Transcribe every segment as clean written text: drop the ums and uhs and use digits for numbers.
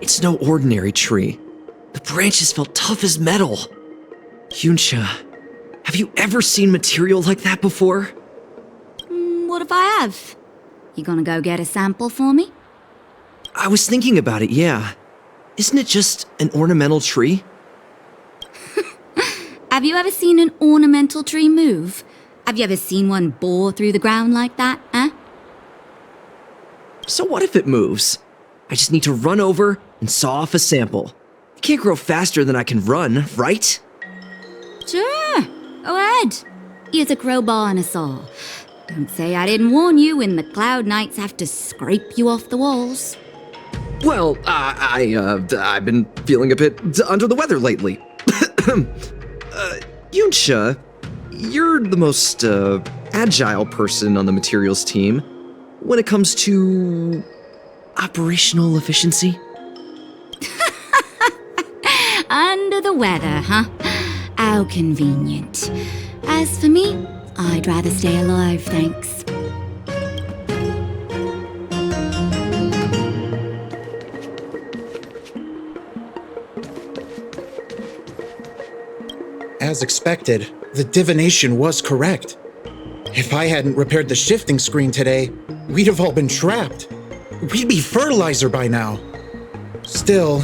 It's no ordinary tree. The branches felt tough as metal. Xianzhou, have you ever seen material like that before? What if I have? You gonna go get a sample for me? I was thinking about it, yeah. Isn't it just an ornamental tree? Have you ever seen an ornamental tree move? Have you ever seen one bore through the ground like that, huh? So what if it moves? I just need to run over and saw off a sample. It can't grow faster than I can run, right? Sure, go ahead. Use a crowbar and a saw. Don't say I didn't warn you when the Cloud Knights have to scrape you off the walls. Well, I've been feeling a bit under the weather lately. Xianzhou, you're the most agile person on the materials team when it comes to operational efficiency. Under the weather, huh? How convenient. As for me, I'd rather stay alive, thanks. As expected, the divination was correct. If I hadn't repaired the shifting screen today, we'd have all been trapped. We'd be fertilizer by now. Still,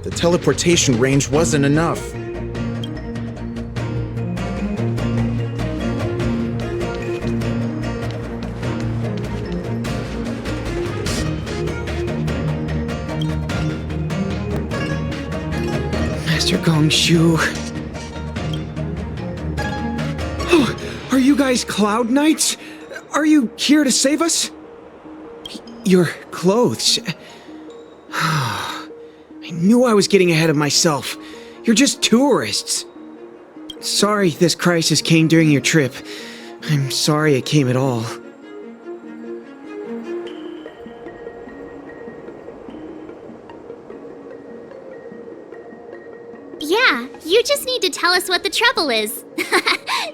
the teleportation range wasn't enough. Master Gongshu. Oh, are you guys Cloud Knights? Are you here to save us? Your clothes. I knew I was getting ahead of myself. You're just tourists. Sorry this crisis came during your trip. I'm sorry it came at all. Yeah, you just need to tell us what the trouble is.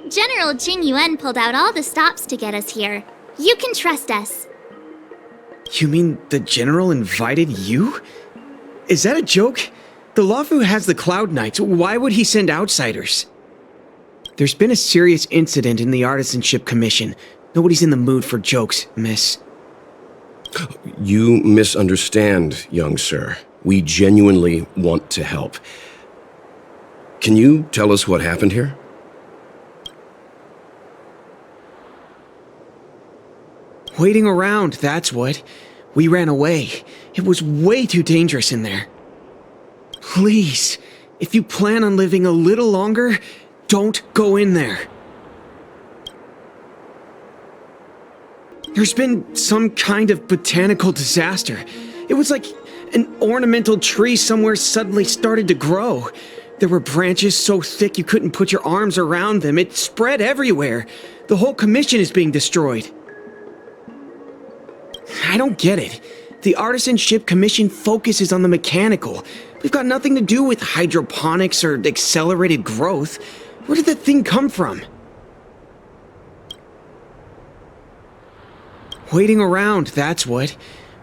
General Qingyun pulled out all the stops to get us here. You can trust us. You mean the General invited you? Is that a joke? The Luofu has the Cloud Knights. Why would he send outsiders? There's been a serious incident in the Artisanship Commission. Nobody's in the mood for jokes, miss. You misunderstand, young sir. We genuinely want to help. Can you tell us what happened here? Waiting around, that's what. We ran away. It was way too dangerous in there. Please, if you plan on living a little longer, don't go in there. There's been some kind of botanical disaster. It was like an ornamental tree somewhere suddenly started to grow. There were branches so thick you couldn't put your arms around them. It spread everywhere. The whole commission is being destroyed. I don't get it. The Artisanship Commission focuses on the mechanical. We've got nothing to do with hydroponics or accelerated growth. Where did that thing come from? Waiting around, that's what.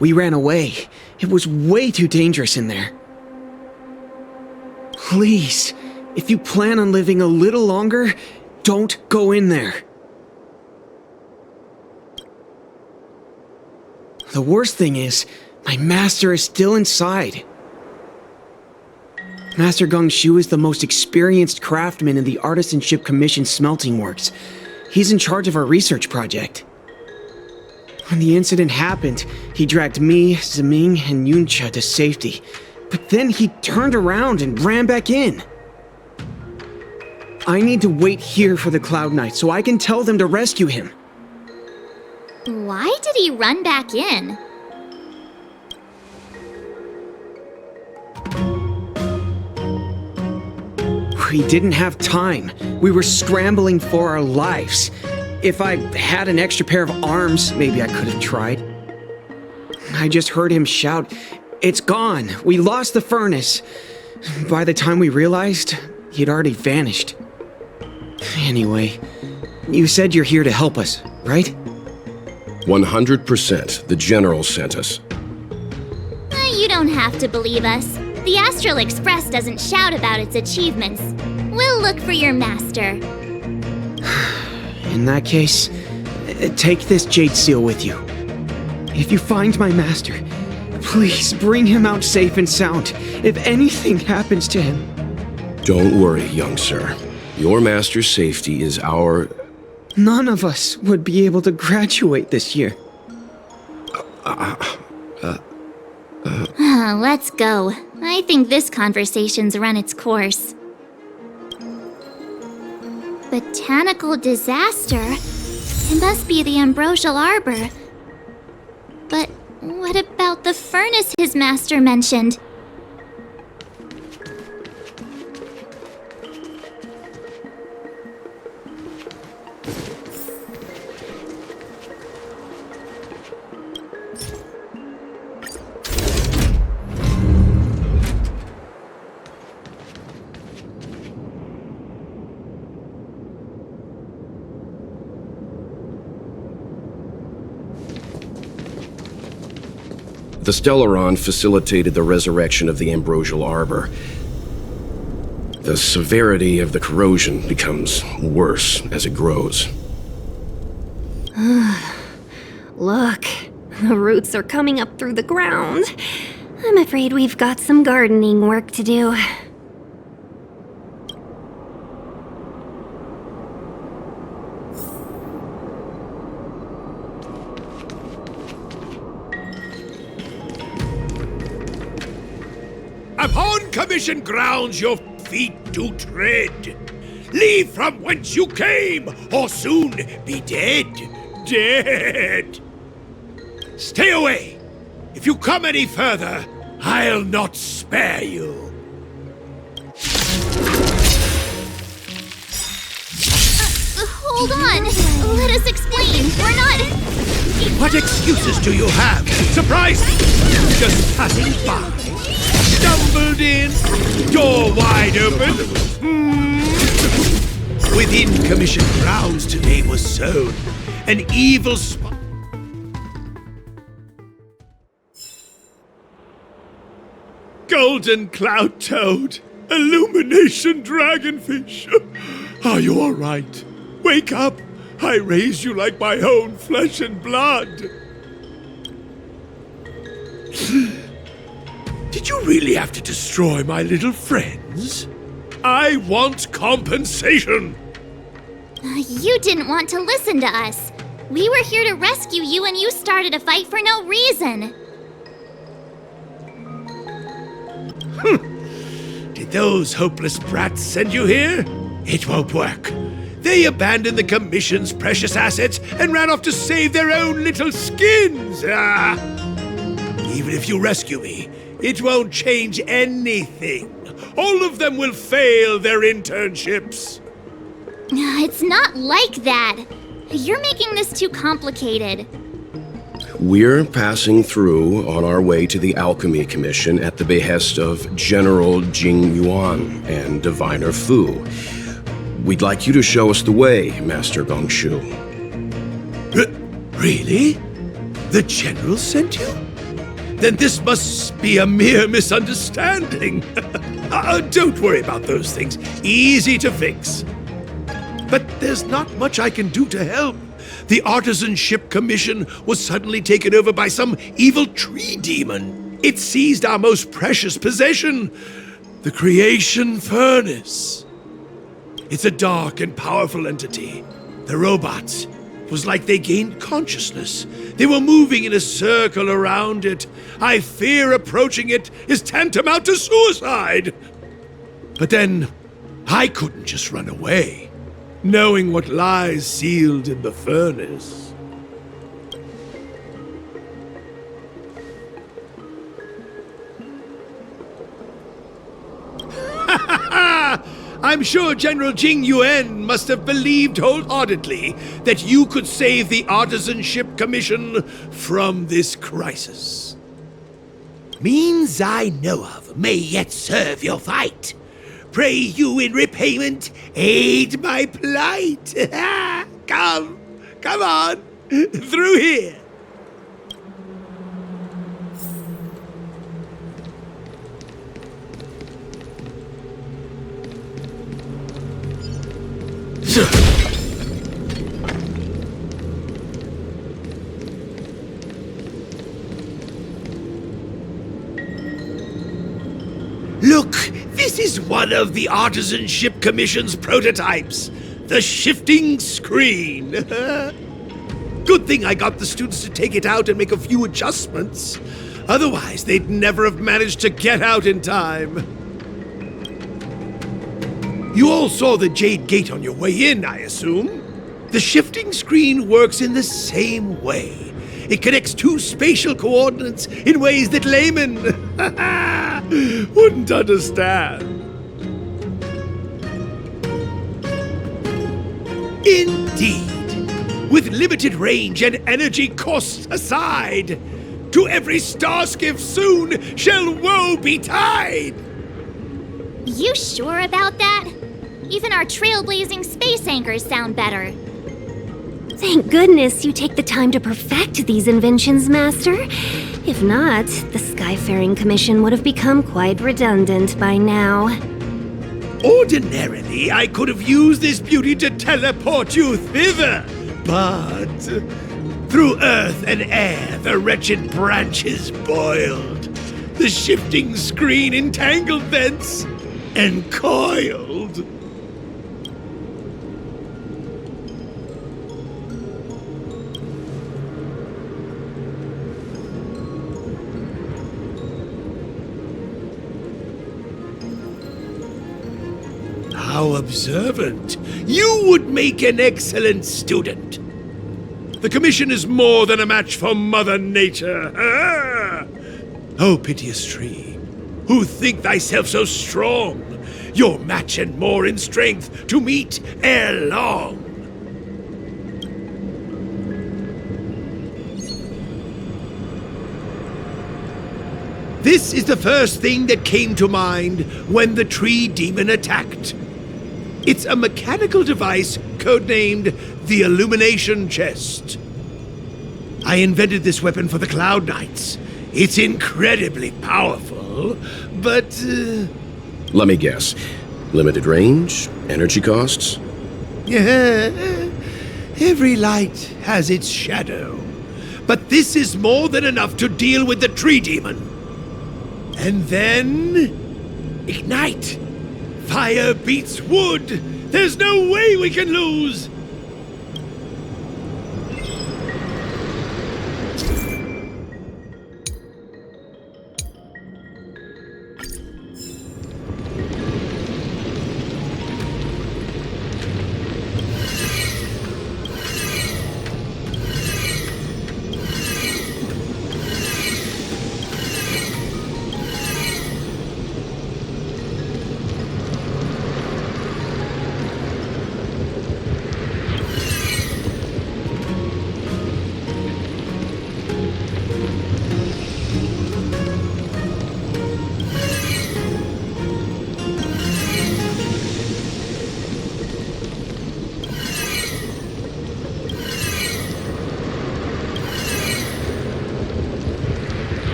We ran away. It was way too dangerous in there. Please, if you plan on living a little longer, don't go in there. The worst thing is, my master is still inside. Master Gongshu is the most experienced craftsman in the Artisanship Commission smelting works. He's in charge of our research project. When the incident happened, he dragged me, Ziming, and Yuncha to safety. But then he turned around and ran back in. I need to wait here for the Cloud Knights so I can tell them to rescue him. Why did he run back in? We didn't have time. We were scrambling for our lives. If I had an extra pair of arms, maybe I could have tried. I just heard him shout, "It's gone! We lost the furnace!" By the time we realized, he'd already vanished. Anyway, you said you're here to help us, right? 100%. The General sent us. You don't have to believe us. The Astral Express doesn't shout about its achievements. We'll look for your master. In that case, take this jade seal with you. If you find my master, please bring him out safe and sound. If anything happens to him... Don't worry, young sir. Your master's safety is our... None of us would be able to graduate this year. Let's go. I think this conversation's run its course. Botanical disaster? It must be the ambrosial arbor. But what about the furnace his master mentioned? The stellaron facilitated the resurrection of the ambrosial arbor. The severity of the corrosion becomes worse as it grows. Look, the roots are coming up through the ground. I'm afraid we've got some gardening work to do. Upon commission grounds your feet do tread. Leave from whence you came, or soon be dead. Dead! Stay away! If you come any further, I'll not spare you. Hold on! Let us explain! We're not... What excuses do you have? Surprised? Just passing by? Stumbled in? Door wide open? Within commission grounds today was sown an evil spot. Golden cloud toad, illumination dragonfish. Are you all right? Wake up! I raised you like my own flesh and blood. Did you really have to destroy my little friends? I want compensation! You didn't want to listen to us. We were here to rescue you and you started a fight for no reason. Did those hopeless brats send you here? It won't work. They abandoned the Commission's precious assets and ran off to save their own little skins. Even if you rescue me, it won't change anything. All of them will fail their internships. It's not like that. You're making this too complicated. We're passing through on our way to the Alchemy Commission at the behest of General Jing Yuan and Diviner Fu. We'd like you to show us the way, Master Gongshu. Really? The General sent you? Then this must be a mere misunderstanding. Don't worry about those things. Easy to fix. But there's not much I can do to help. The Artisanship Commission was suddenly taken over by some evil tree demon. It seized our most precious possession, the Creation Furnace. It's a dark and powerful entity. The robots, it was like they gained consciousness. They were moving in a circle around it. I fear approaching it is tantamount to suicide. But then, I couldn't just run away, knowing what lies sealed in the furnace. I'm sure General Jing Yuan must have believed wholeheartedly that you could save the Artisanship Commission from this crisis. Means I know of may yet serve your fight. Pray you in repayment aid my plight. Come on, through here. Look, this is one of the Artisanship Commission's prototypes. The shifting screen. Good thing I got the students to take it out and make a few adjustments. Otherwise, they'd never have managed to get out in time. You all saw the Jade Gate on your way in, I assume? The shifting screen works in the same way. It connects two spatial coordinates in ways that laymen wouldn't understand. Indeed. With limited range and energy costs aside, to every star skiff soon shall woe betide! You sure about that? Even our trailblazing space anchors sound better. Thank goodness you take the time to perfect these inventions, Master. If not, the Skyfaring Commission would have become quite redundant by now. Ordinarily, I could have used this beauty to teleport you thither, but through earth and air the wretched branches boiled. The shifting screen entangled thence and coiled. How observant. You would make an excellent student. The Commission is more than a match for Mother Nature. Ah! Oh, piteous tree, who think thyself so strong, your match and more in strength to meet ere long. This is the first thing that came to mind when the tree demon attacked. It's a mechanical device codenamed the Illumination Chest. I invented this weapon for the Cloud Knights. It's incredibly powerful, but... Let me guess. Limited range? Energy costs? Yeah, every light has its shadow. But this is more than enough to deal with the tree demon. And then... ignite! Fire beats wood! There's no way we can lose!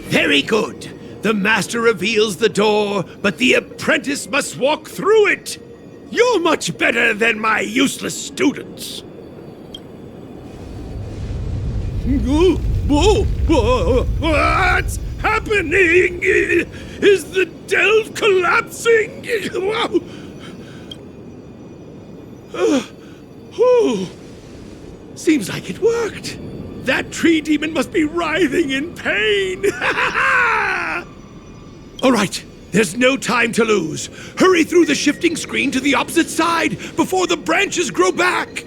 Very good. The master reveals the door, but the apprentice must walk through it. You're much better than my useless students. What's happening? Is the delve collapsing? Whew. Seems like it worked. That tree demon must be writhing in pain. All right, there's no time to lose. Hurry through the shifting screen to the opposite side before the branches grow back.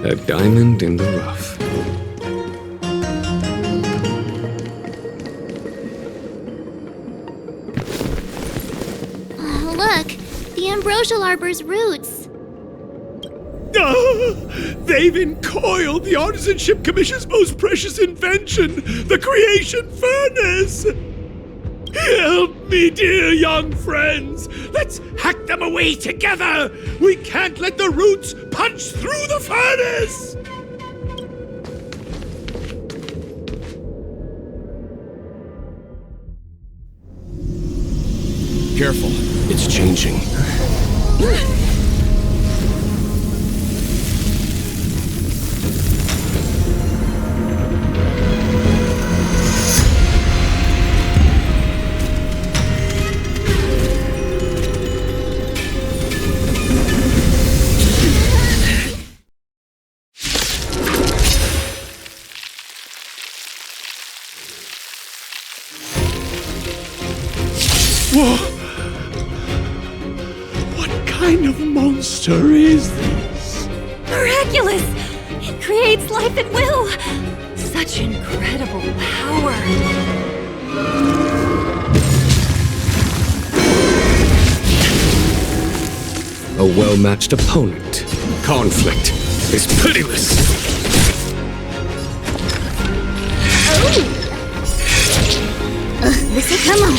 A diamond in the rough. Look, the ambrosial arbor's roots. They've encoiled the Artisanship Commission's most precious invention, the creation furnace! Help me, dear young friends! Let's hack them away together! We can't let the roots punch through the furnace! Careful, it's changing. Whoa! What kind of monster is this? Miraculous! It creates life at will! Such incredible power! A well-matched opponent. Conflict is pitiless. This'll come on.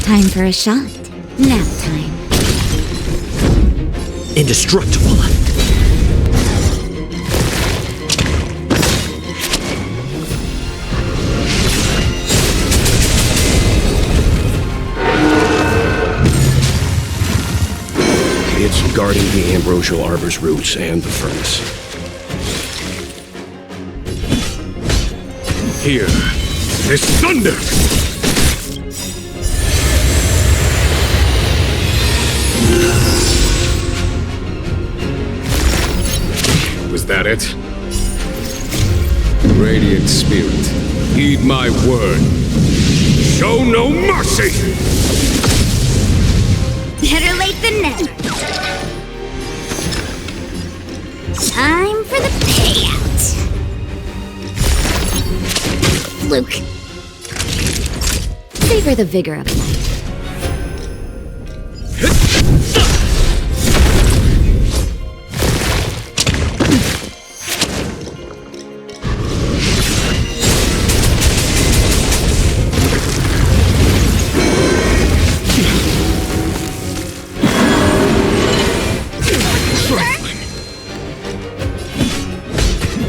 Time for a shot. Nap time. Indestructible. It's guarding the ambrosial arbor's roots and the furnace. Here is thunder! Was that it? Radiant Spirit, heed my word. Show no mercy! Better late than never. Time for the payout. Luke. Savor the vigor of life.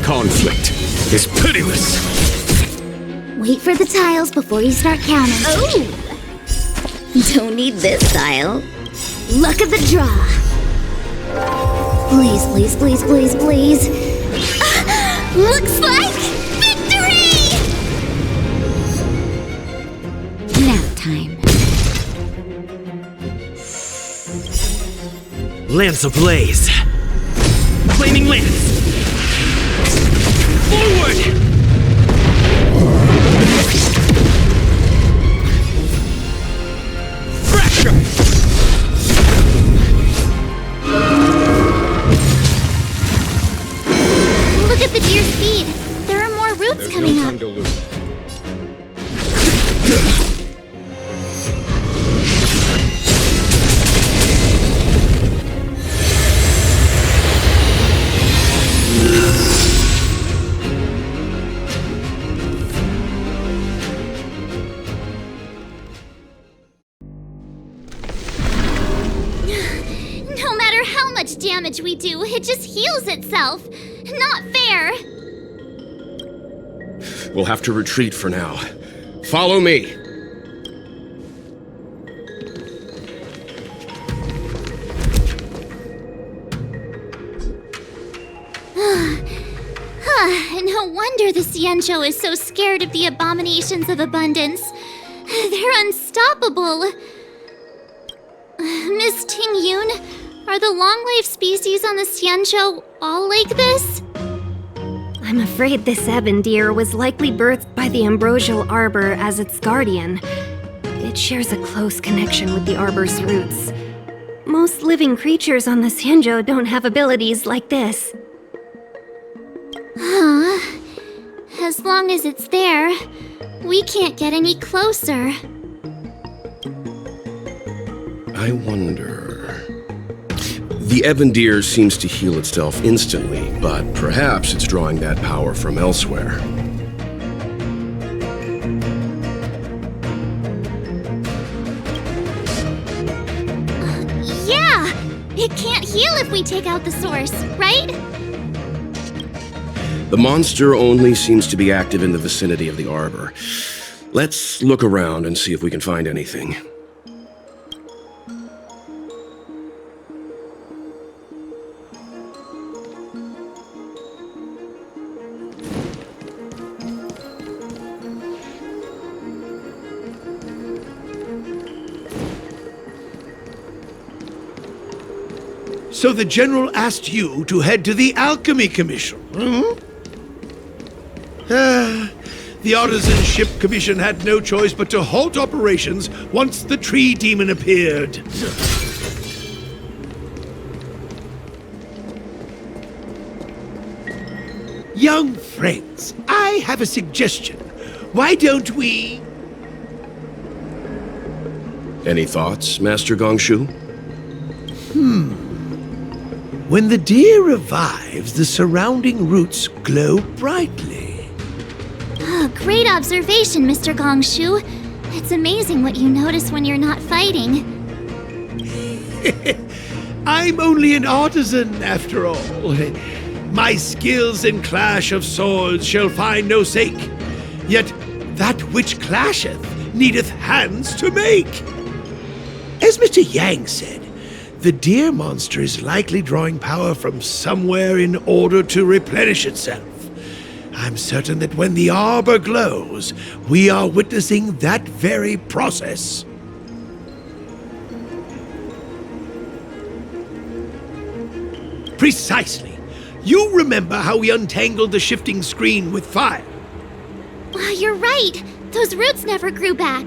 Conflict is pitiless. Wait for the tiles before you start counting. Oh! Don't need this tile. Luck of the draw. Please, please, please, please, please. Looks like victory! Nap time. Lance ablaze. Flaming lance. Forward! Fracture! Look at the deer's speed. There are more roots There's coming no up. time to lose. much damage we do, it just heals itself. Not fair. We'll have to retreat for now. Follow me. No wonder the Xianzhou is so scared of the abominations of abundance. They're unstoppable. Miss Tingyun, are the long-life species on the Xianzhou all like this? I'm afraid this ebon deer was likely birthed by the ambrosial arbor as its guardian. It shares a close connection with the arbor's roots. Most living creatures on the Xianzhou don't have abilities like this. Huh. As long as it's there, we can't get any closer. I wonder... The ebon deer seems to heal itself instantly, but perhaps it's drawing that power from elsewhere. Yeah! It can't heal if we take out the source, right? The monster only seems to be active in the vicinity of the arbor. Let's look around and see if we can find anything. So the General asked you to head to the Alchemy Commission, hmm? The Artisanship Commission had no choice but to halt operations once the tree demon appeared. Young friends, I have a suggestion. Why don't we... Any thoughts, Master Gongshu? When the deer revives, the surrounding roots glow brightly. Oh, great observation, Mr. Gongshu. It's amazing what you notice when you're not fighting. I'm only an artisan, after all. My skills in clash of swords shall find no sake. Yet that which clasheth needeth hands to make. As Mr. Yang said, the deer monster is likely drawing power from somewhere in order to replenish itself. I'm certain that when the arbor glows, we are witnessing that very process. Precisely. You remember how we untangled the shifting screen with fire? You're right. Those roots never grew back.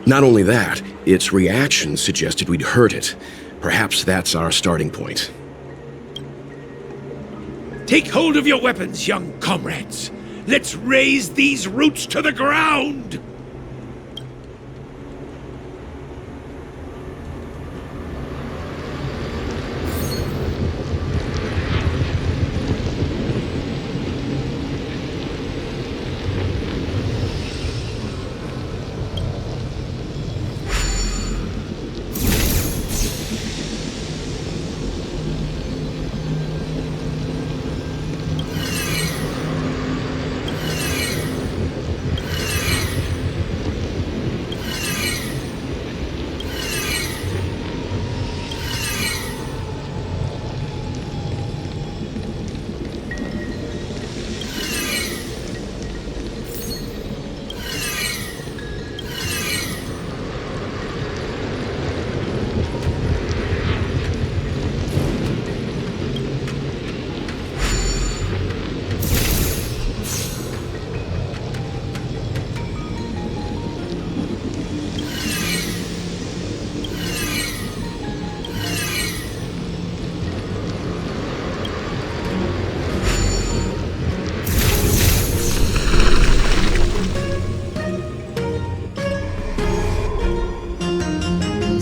Not only that, its reaction suggested we'd hurt it. Perhaps that's our starting point. Take hold of your weapons, young comrades. Let's raze these roots to the ground!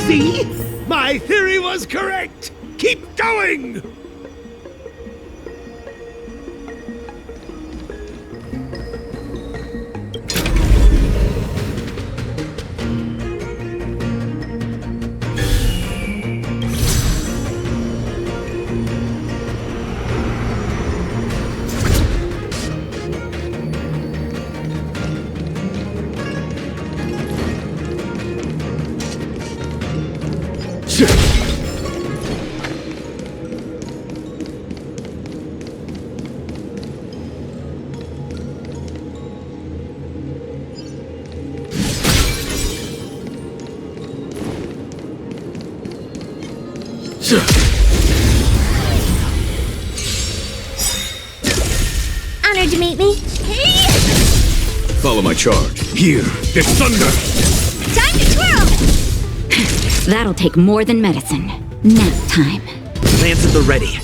See? My theory was correct! Keep going! Honored to meet me. Follow my charge. Here, the thunder! Time to twirl! That'll take more than medicine. Nap time. Lance at the ready.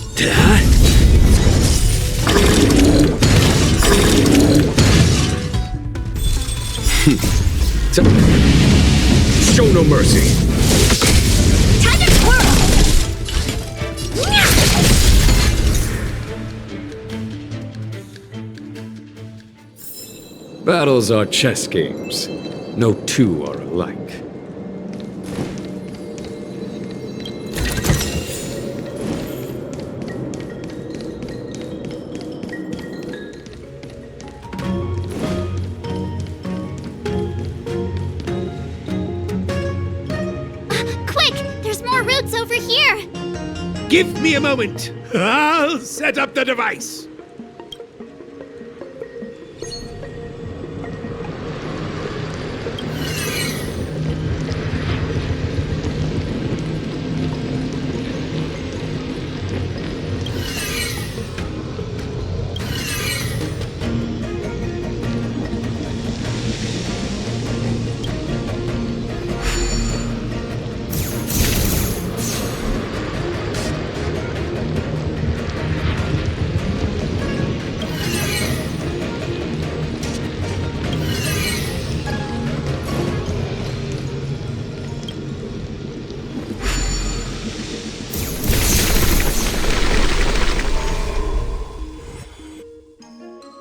Show no mercy. Time to twirl! Battles are chess games. No two are alike. Quick! There's more roots over here! Give me a moment. I'll set up the device.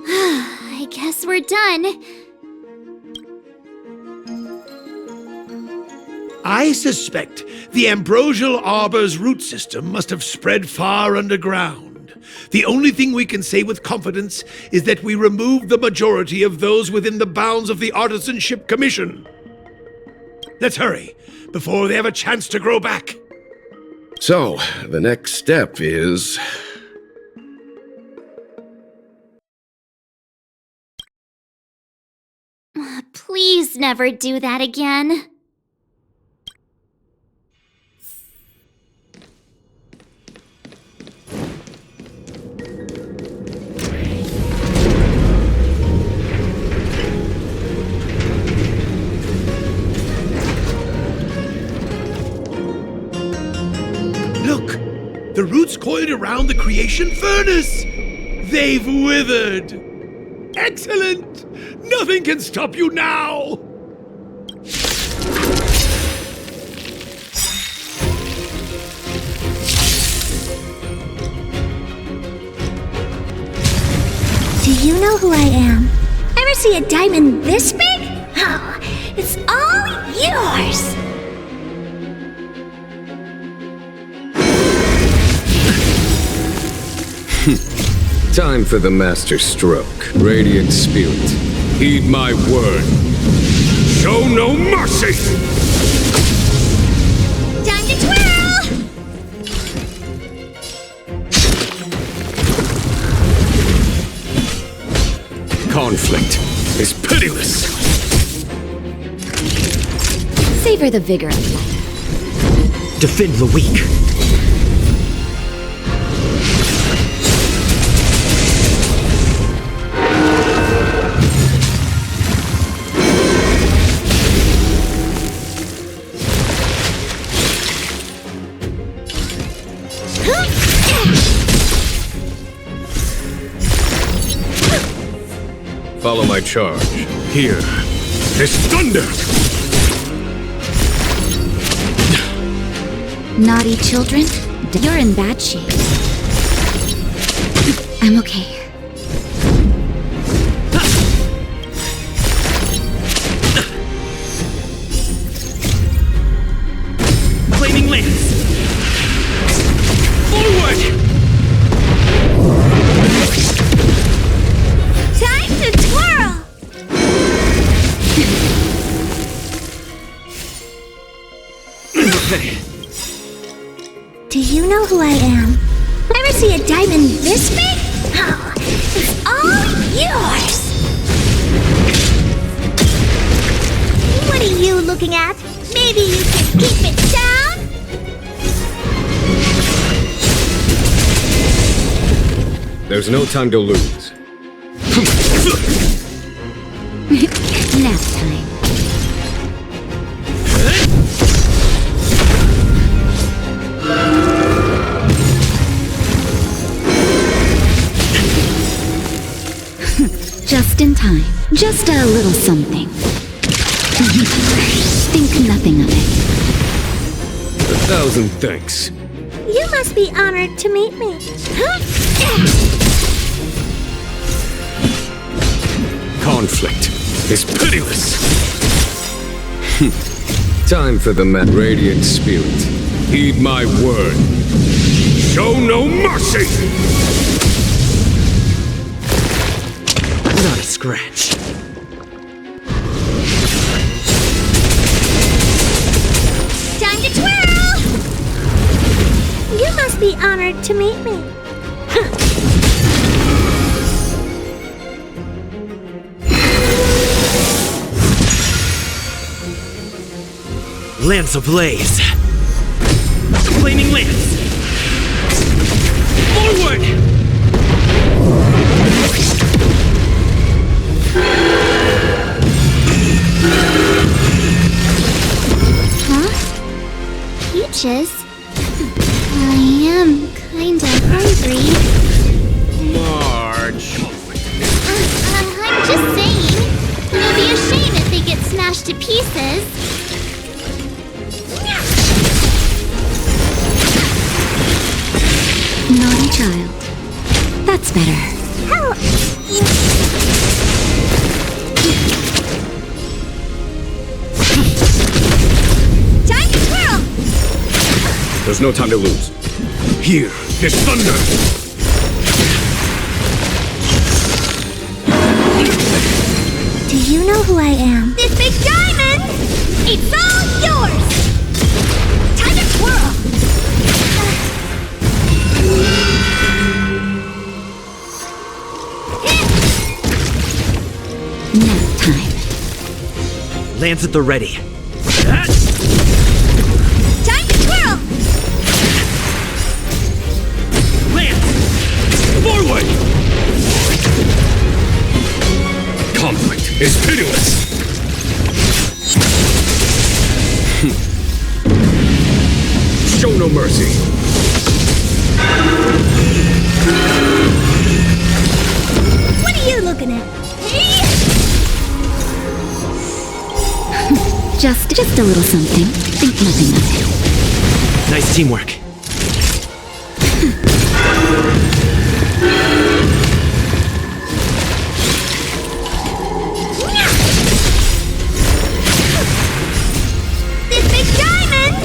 I guess we're done. I suspect the ambrosial arbor's root system must have spread far underground. The only thing we can say with confidence is that we removed the majority of those within the bounds of the Artisanship Commission. Let's hurry, before they have a chance to grow back. So, the next step is... Please never do that again. Look! The roots coiled around the creation furnace! They've withered! Excellent! Nothing can stop you now! Do you know who I am? Ever see a diamond this big? Oh, it's all yours! Time for the master stroke. Radiant spirit, heed my word. Show no mercy! Time to twirl! Conflict is pitiless. Savor the vigor of life. Defend the weak. Follow my charge. Here, this thunder! Naughty children, you're in bad shape. I'm okay. Flaming lance. Forward! Time to twirl! Do you know who I am? Ever see a diamond this big? Oh, it's all yours! What are you looking at? Maybe you can keep it down? There's no time to lose. Nap time. Just in time. Just a little something. Think nothing of it. 1,000 thanks. You must be honored to meet me. Conflict is pitiless. Time for the radiant spirit. Heed my word. Show no mercy! Not a scratch. Time to twirl! You must be honored to meet me. Lance ablaze! Flaming lance! Forward! Huh? Peaches? I am kinda hungry. Marge. I'm just saying. It'll be a shame if they get smashed to pieces. Naughty child. That's better. How? Time to twirl! There's no time to lose. Here, this thunder! Do you know who I am? This big diamond! It's all yours! Time to twirl! Nap time. Lance at the ready. Time to twirl! Lance! Forward! Conflict is pitiless! Show no mercy! What are you looking at? Just a little something. Think nothing of it. Nice teamwork. This big diamond!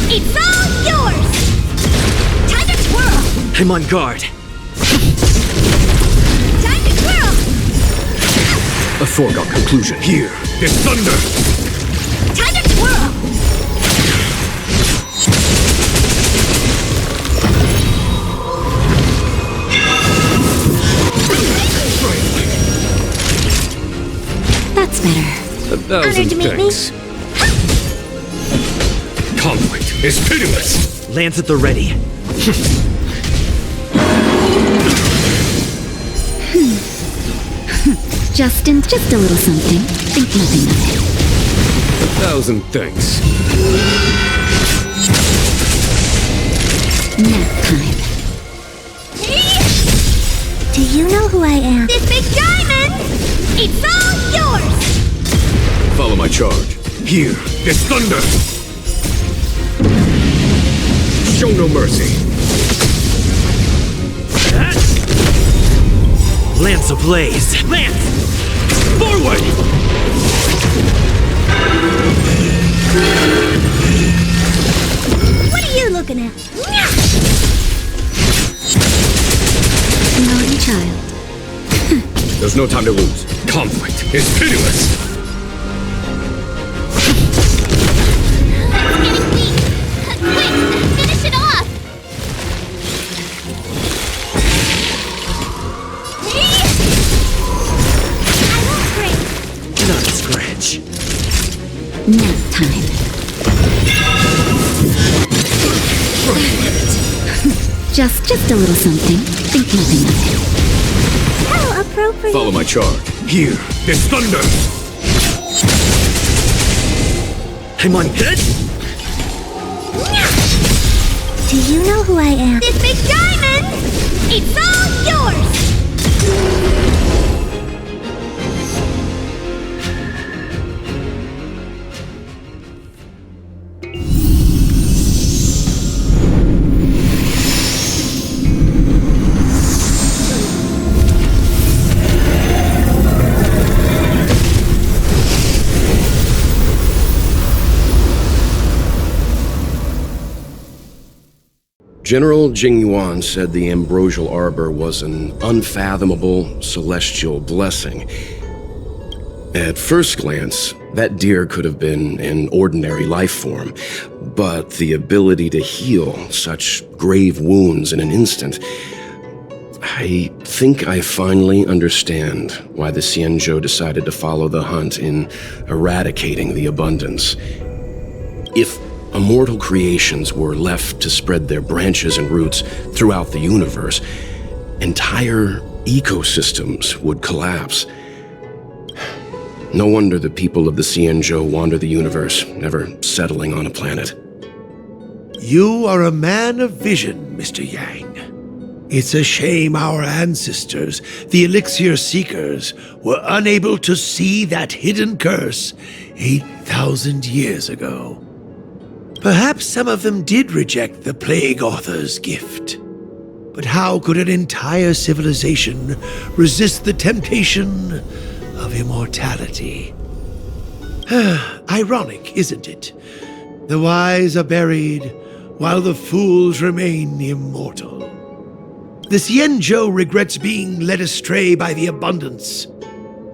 It's all yours! Time to twirl! I'm on guard. Time to twirl! A foregone conclusion. Here, this thunder! Time to twirl! That's better. 1,000 Honored to meet me. thanks. Conflict is pitiless! Lance at the ready. Just a little something. Think nothing of it. 1,000 thanks. Nap time. Do you know who I am? This big diamond! It's all yours! Follow my charge. Here, this thunder! Show no mercy. Lance ablaze. Lance! Forward! What are you looking at? Naughty child. There's no time to lose. Conflict is pitiless. It's getting weak. Quick, finish it off! time. Just a little something. Think nothing of it. How appropriate. Follow my charge. Here is thunder! I'm undead? Do you know who I am? This big diamond! It's all yours! General Jingyuan said the ambrosial arbor was an unfathomable celestial blessing. At first glance, that deer could have been an ordinary life form, but the ability to heal such grave wounds in an instant... I think I finally understand why the Xianzhou decided to follow the hunt in eradicating the abundance. If immortal creations were left to spread their branches and roots throughout the universe, entire ecosystems would collapse. No wonder the people of the Xianzhou wander the universe, never settling on a planet. You are a man of vision, Mr. Yang. It's a shame our ancestors, the Elixir Seekers, were unable to see that hidden curse 8,000 years ago. Perhaps some of them did reject the Plague Author's gift. But how could an entire civilization resist the temptation of immortality? Ironic, isn't it? The wise are buried, while the fools remain immortal. The Xianzhou regrets being led astray by the abundance.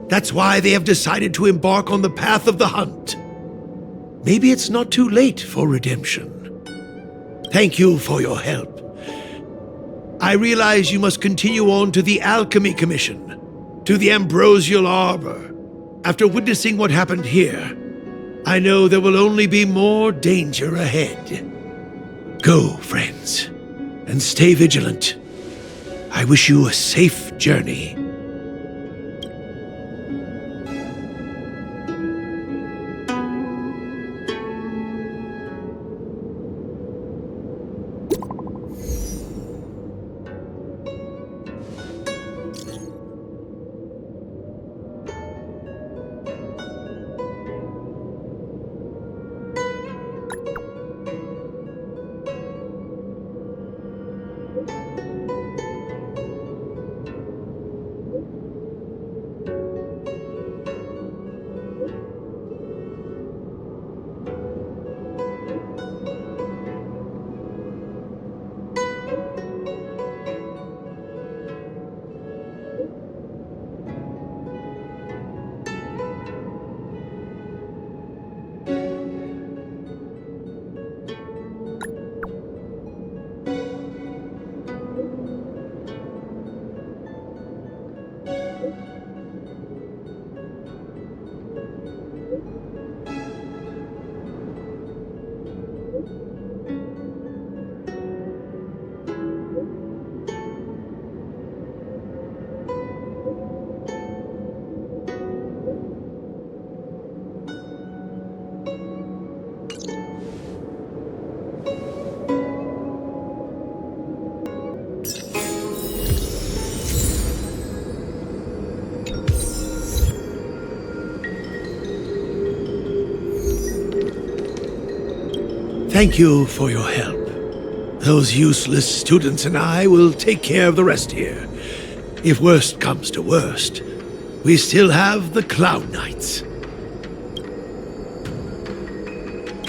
That's why they have decided to embark on the path of the hunt. Maybe it's not too late for redemption. Thank you for your help. I realize you must continue on to the Alchemy Commission, to the Ambrosial Arbor. After witnessing what happened here, I know there will only be more danger ahead. Go, friends, and stay vigilant. I wish you a safe journey. Thank you for your help. Those useless students and I will take care of the rest here. If worst comes to worst, we still have the Cloud Knights.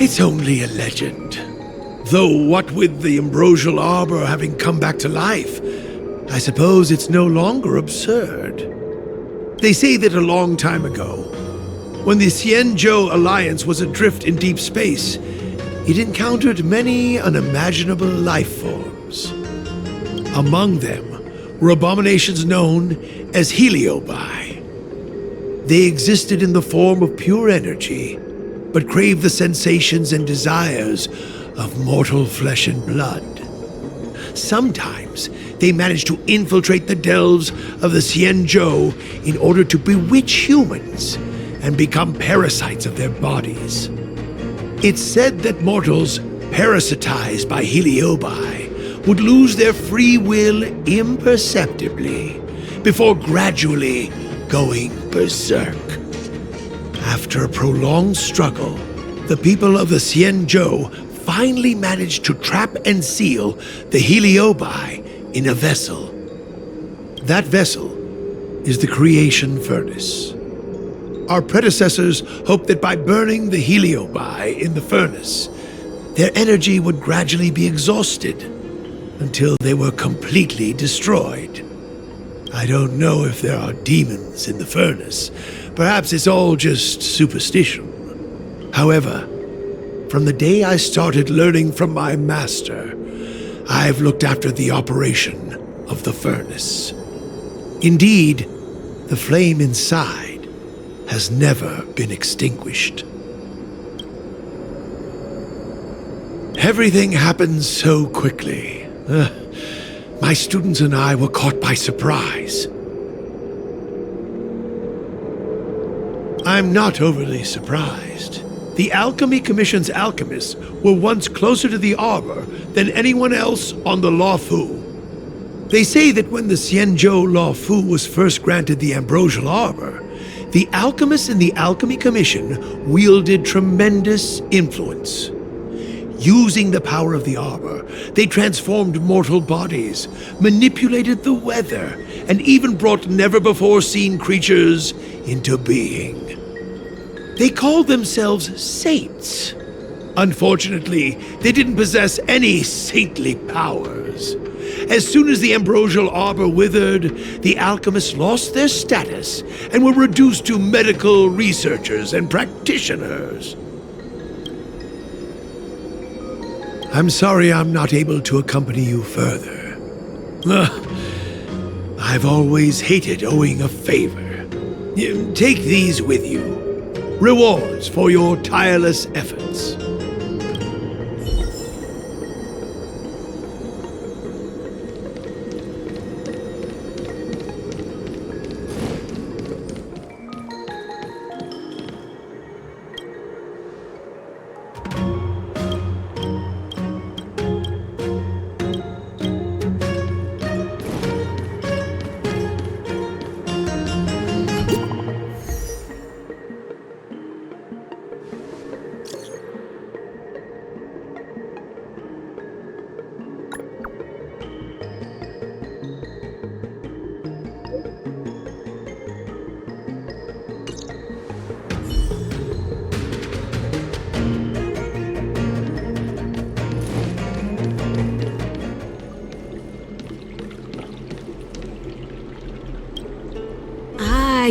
It's only a legend. Though what with the Ambrosial Arbor having come back to life, I suppose it's no longer absurd. They say that a long time ago, when the Xianzhou Alliance was adrift in deep space, it encountered many unimaginable life forms. Among them were abominations known as heliobi. They existed in the form of pure energy, but crave the sensations and desires of mortal flesh and blood. Sometimes they manage to infiltrate the delves of the Xianzhou in order to bewitch humans and become parasites of their bodies. It's said that mortals parasitized by Heliobi would lose their free will imperceptibly before gradually going berserk. After a prolonged struggle, the people of the Xianzhou finally managed to trap and seal the Heliobi in a vessel. That vessel is the creation furnace. Our predecessors hoped that by burning the Heliobi in the furnace, their energy would gradually be exhausted until they were completely destroyed. I don't know if there are demons in the furnace. Perhaps it's all just superstition. However, from the day I started learning from my master, I've looked after the operation of the furnace. Indeed, the flame inside has never been extinguished. Everything happened so quickly. My students and I were caught by surprise. I'm not overly surprised. The Alchemy Commission's alchemists were once closer to the Arbor than anyone else on the Luofu. They say that when the Xianzhou Luofu was first granted the Ambrosial Arbor, the alchemists in the Alchemy Commission wielded tremendous influence. Using the power of the Arbor, they transformed mortal bodies, manipulated the weather, and even brought never-before-seen creatures into being. They called themselves saints. Unfortunately, they didn't possess any saintly powers. As soon as the Ambrosial Arbor withered, the alchemists lost their status and were reduced to medical researchers and practitioners. I'm sorry I'm not able to accompany you further. I've always hated owing a favor. Take these with you. Rewards for your tireless efforts.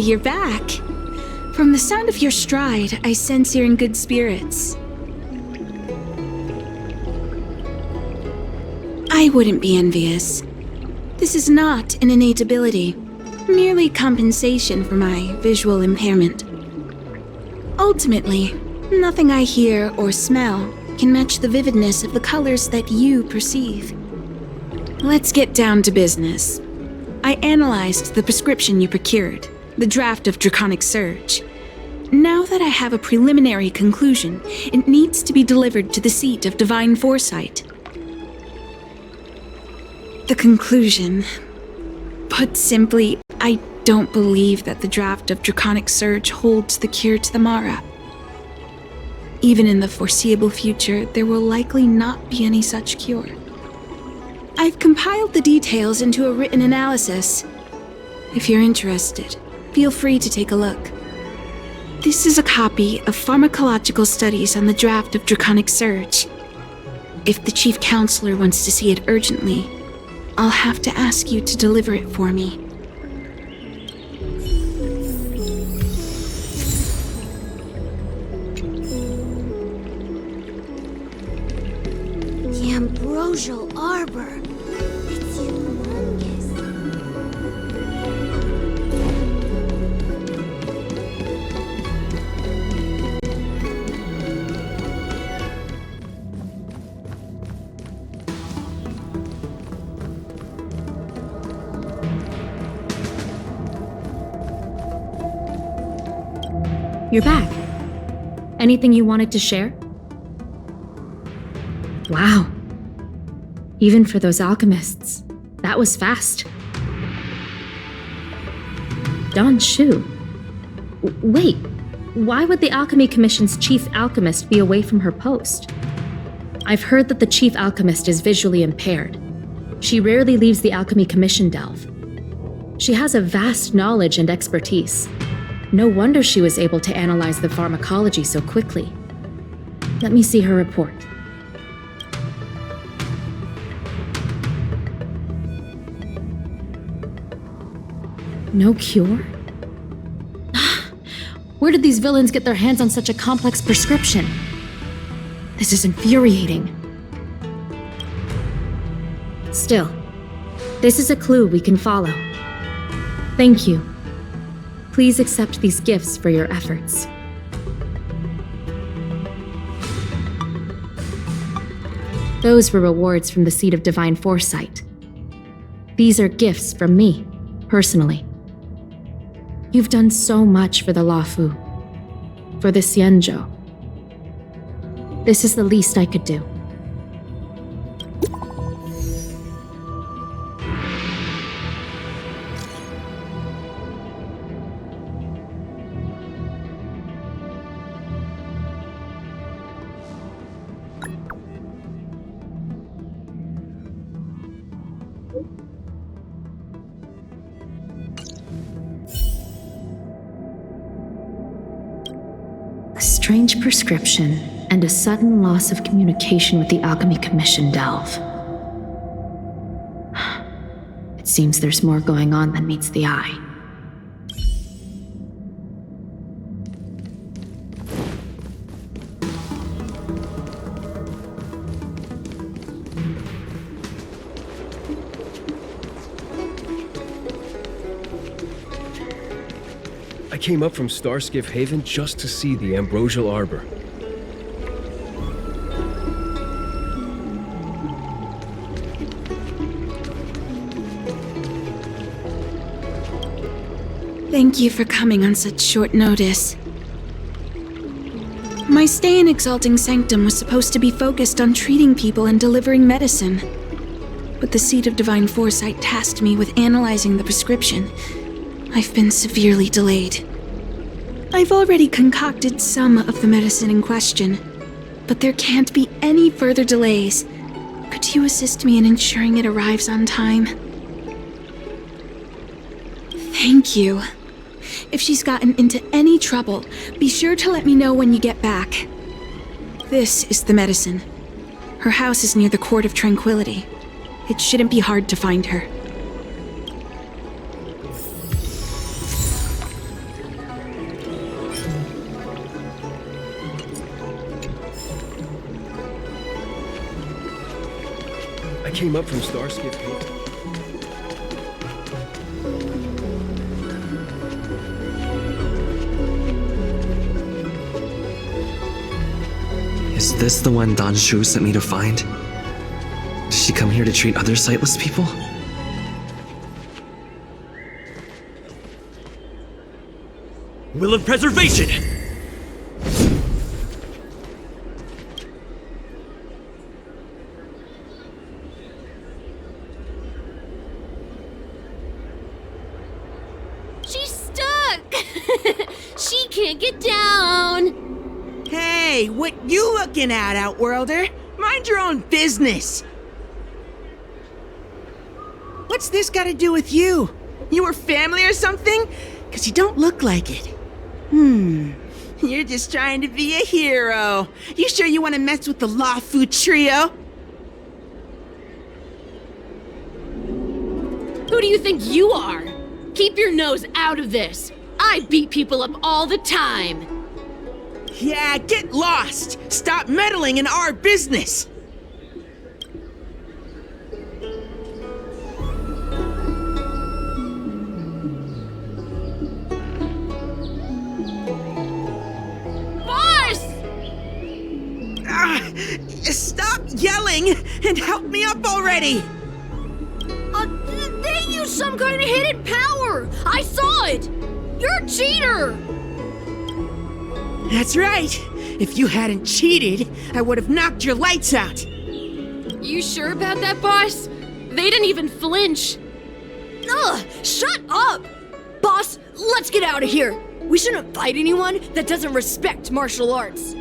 You're back. From the sound of your stride, I sense you're in good spirits. I wouldn't be envious. This is not an innate ability, merely compensation for my visual impairment. Ultimately, nothing I hear or smell can match the vividness of the colors that you perceive. Let's get down to business. I analyzed the prescription you procured. The draft of Draconic Surge. Now that I have a preliminary conclusion, it needs to be delivered to the seat of Divine Foresight. The conclusion. Put simply, I don't believe that the draft of Draconic Surge holds the cure to the Mara. Even in the foreseeable future, there will likely not be any such cure. I've compiled the details into a written analysis. If you're interested, feel free to take a look. This is a copy of pharmacological studies on the draft of Draconic Surge. If the Chief Counselor wants to see it urgently, I'll have to ask you to deliver it for me. The Ambrosial Arbor. It's humongous. you're back. Anything you wanted to share? Wow. Even for those alchemists, that was fast. Don Shu. Wait, why would the Alchemy Commission's chief alchemist be away from her post? I've heard that the chief alchemist is visually impaired. She rarely leaves the Alchemy Commission delve. She has a vast knowledge and expertise. No wonder she was able to analyze the pharmacology so quickly. Let me see her report. No cure? Where did these villains get their hands on such a complex prescription? This is infuriating. Still, this is a clue we can follow. Thank you. Please accept these gifts for your efforts. Those were rewards from the Seed of Divine Foresight. These are gifts from me, personally. You've done so much for the Luofu, for the Xianzhou. This is the least I could do. A strange prescription and a sudden loss of communication with the Alchemy Commission delve. It seems there's more going on than meets the eye. I came up from Starskiff Haven just to see the Ambrosial Arbor. Thank you for coming on such short notice. My stay in Exalting Sanctum was supposed to be focused on treating people and delivering medicine. But the Seed of Divine Foresight tasked me with analyzing the prescription. I've been severely delayed. I've already concocted some of the medicine in question, but there can't be any further delays. Could you assist me in ensuring it arrives on time? Thank you. If she's gotten into any trouble, be sure to let me know when you get back. This is the medicine. Her house is near the Court of Tranquility. It shouldn't be hard to find her. I came up from Starskiff Haven. Is this the one Don Shu sent me to find? Did she come here to treat other sightless people? Will of Preservation! She's stuck! She can't get down! Hey, what you looking at, Outworlder? Mind your own business! What's this got to do with you? You were family or something? 'Cause you don't look like it. You're just trying to be a hero. You sure you want to mess with the Luofu trio? Who do you think you are? Keep your nose out of this. I beat people up all the time. Yeah, get lost! Stop meddling in our business! Boss! Stop yelling and help me up already! They used some kind of hidden power! I saw it! You're a cheater! That's right. If you hadn't cheated, I would have knocked your lights out. You sure about that, boss? They didn't even flinch. Ugh, shut up! Boss, let's get out of here. We shouldn't fight anyone that doesn't respect martial arts.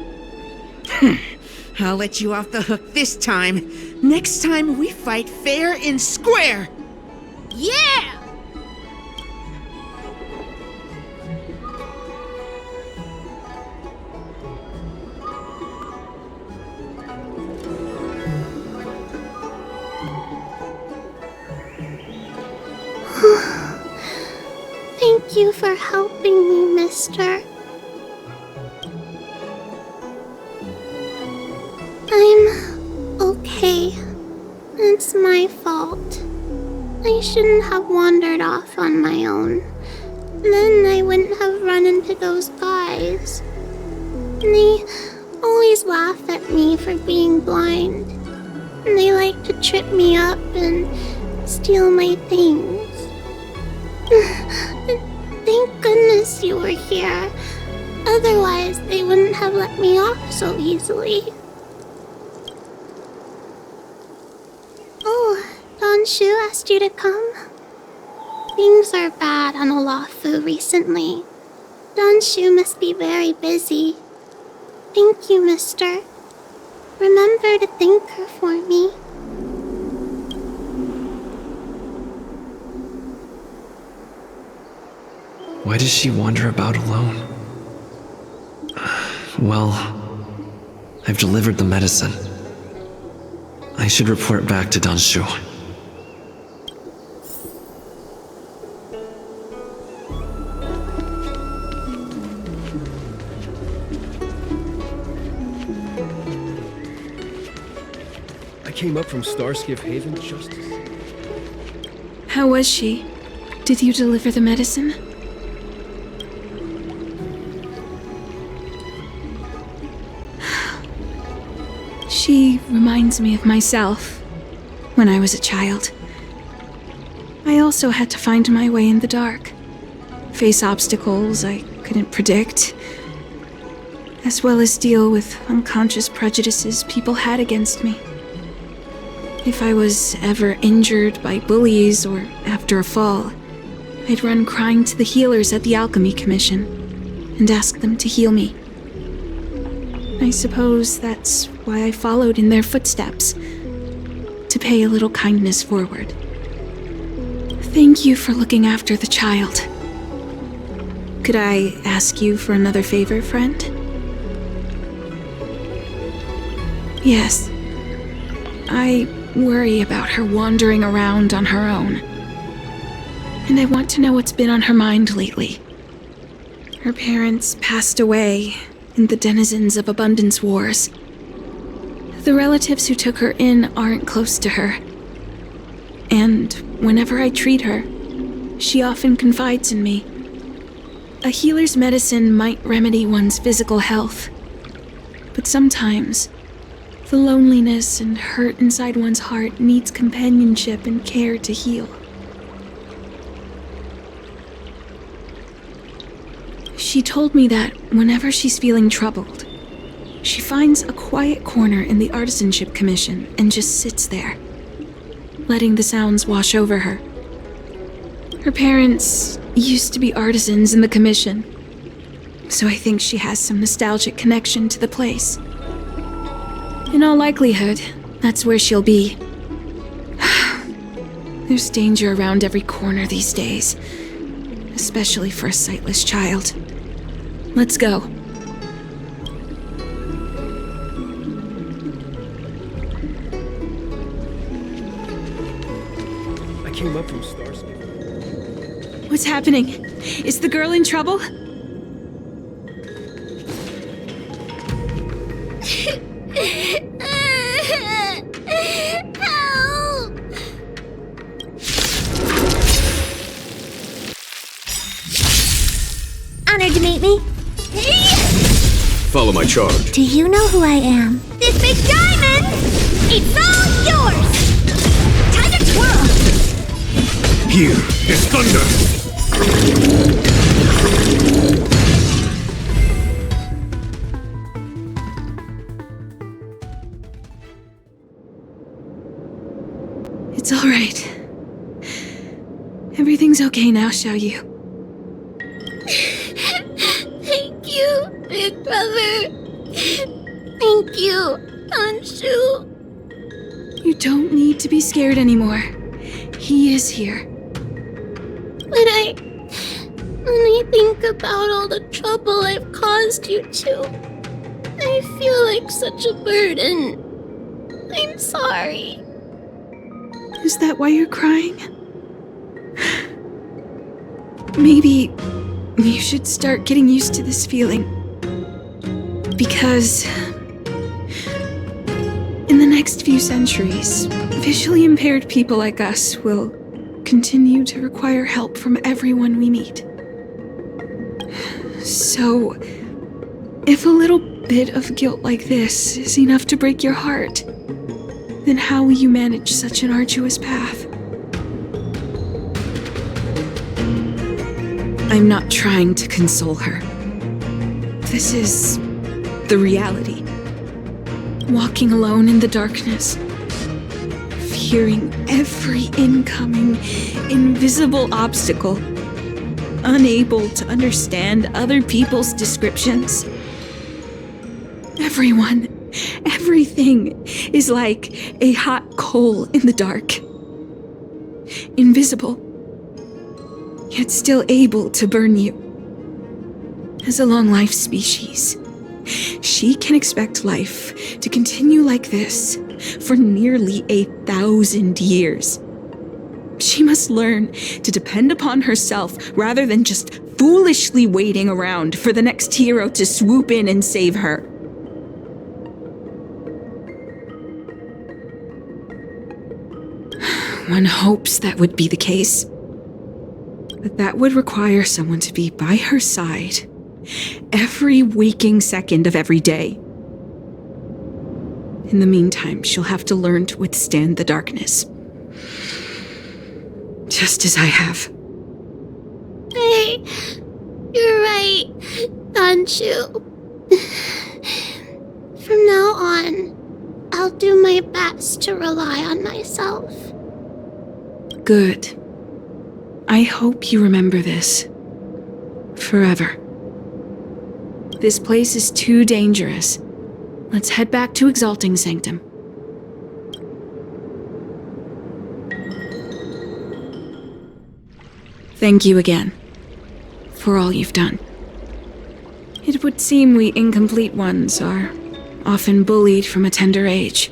I'll let you off the hook this time. Next time we fight fair and square. Yeah! Thank you for helping me, mister. I'm okay. It's my fault. I shouldn't have wandered off on my own. Then I wouldn't have run into those guys. They always laugh at me for being blind. And they like to trip me up and steal my things. Thank goodness you were here. Otherwise, they wouldn't have let me off so easily. Oh, Xianzhou asked you to come? Things are bad on Olafu recently. Xianzhou must be very busy. Thank you, mister. Remember to thank her for me. Why does she wander about alone? Well, I've delivered the medicine. I should report back to Xianzhou. I came up from Starskiff Haven just to see. How was she? Did you deliver the medicine? She reminds me of myself when I was a child. I also had to find my way in the dark, face obstacles I couldn't predict, as well as deal with unconscious prejudices people had against me. If I was ever injured by bullies or after a fall, I'd run crying to the healers at the Alchemy Commission and ask them to heal me. I suppose that's why I followed in their footsteps, to pay a little kindness forward. Thank you for looking after the child. Could I ask you for another favor, friend? Yes. I worry about her wandering around on her own. And I want to know what's been on her mind lately. Her parents passed away in the denizens of Abundance Wars. The relatives who took her in aren't close to her. And whenever I treat her, she often confides in me. A healer's medicine might remedy one's physical health, but sometimes the loneliness and hurt inside one's heart needs companionship and care to heal. She told me that whenever she's feeling troubled, she finds a quiet corner in the Artisanship Commission and just sits there, letting the sounds wash over her. Her parents used to be artisans in the Commission, so I think she has some nostalgic connection to the place. In all likelihood, that's where she'll be. There's danger around every corner these days, especially for a sightless child. Let's go. I came up from Starskiff. What's happening? Is the girl in trouble? Help! Honored to meet me. Follow my charge. Do you know who I am? This big diamond! It's all yours! Time to twirl! Here is thunder! It's all right. Everything's okay now, Xiaoyu. Thank you, big brother. Thank you, Xianzhou. You don't need to be scared anymore. He is here. When I think about all the trouble I've caused you two, I feel like such a burden. I'm sorry. Is that why you're crying? Maybe you should start getting used to this feeling. Because in the next few centuries, visually impaired people like us will continue to require help from everyone we meet. So, if a little bit of guilt like this is enough to break your heart, then how will you manage such an arduous path? I'm not trying to console her. This is the reality. Walking alone in the darkness, fearing every incoming, invisible obstacle, unable to understand other people's descriptions. Everyone, everything is like a hot coal in the dark. Invisible, yet still able to burn you. As a long-life species, she can expect life to continue like this for nearly 1,000 years. She must learn to depend upon herself rather than just foolishly waiting around for the next hero to swoop in and save her. One hopes that would be the case. But that would require someone to be by her side every waking second of every day. In the meantime, she'll have to learn to withstand the darkness. Just as I have. Hey, you're right, Xianzhou. From now on, I'll do my best to rely on myself. Good. I hope you remember this. Forever. This place is too dangerous. Let's head back to Exalting Sanctum. Thank you again for all you've done. It would seem we incomplete ones are often bullied from a tender age.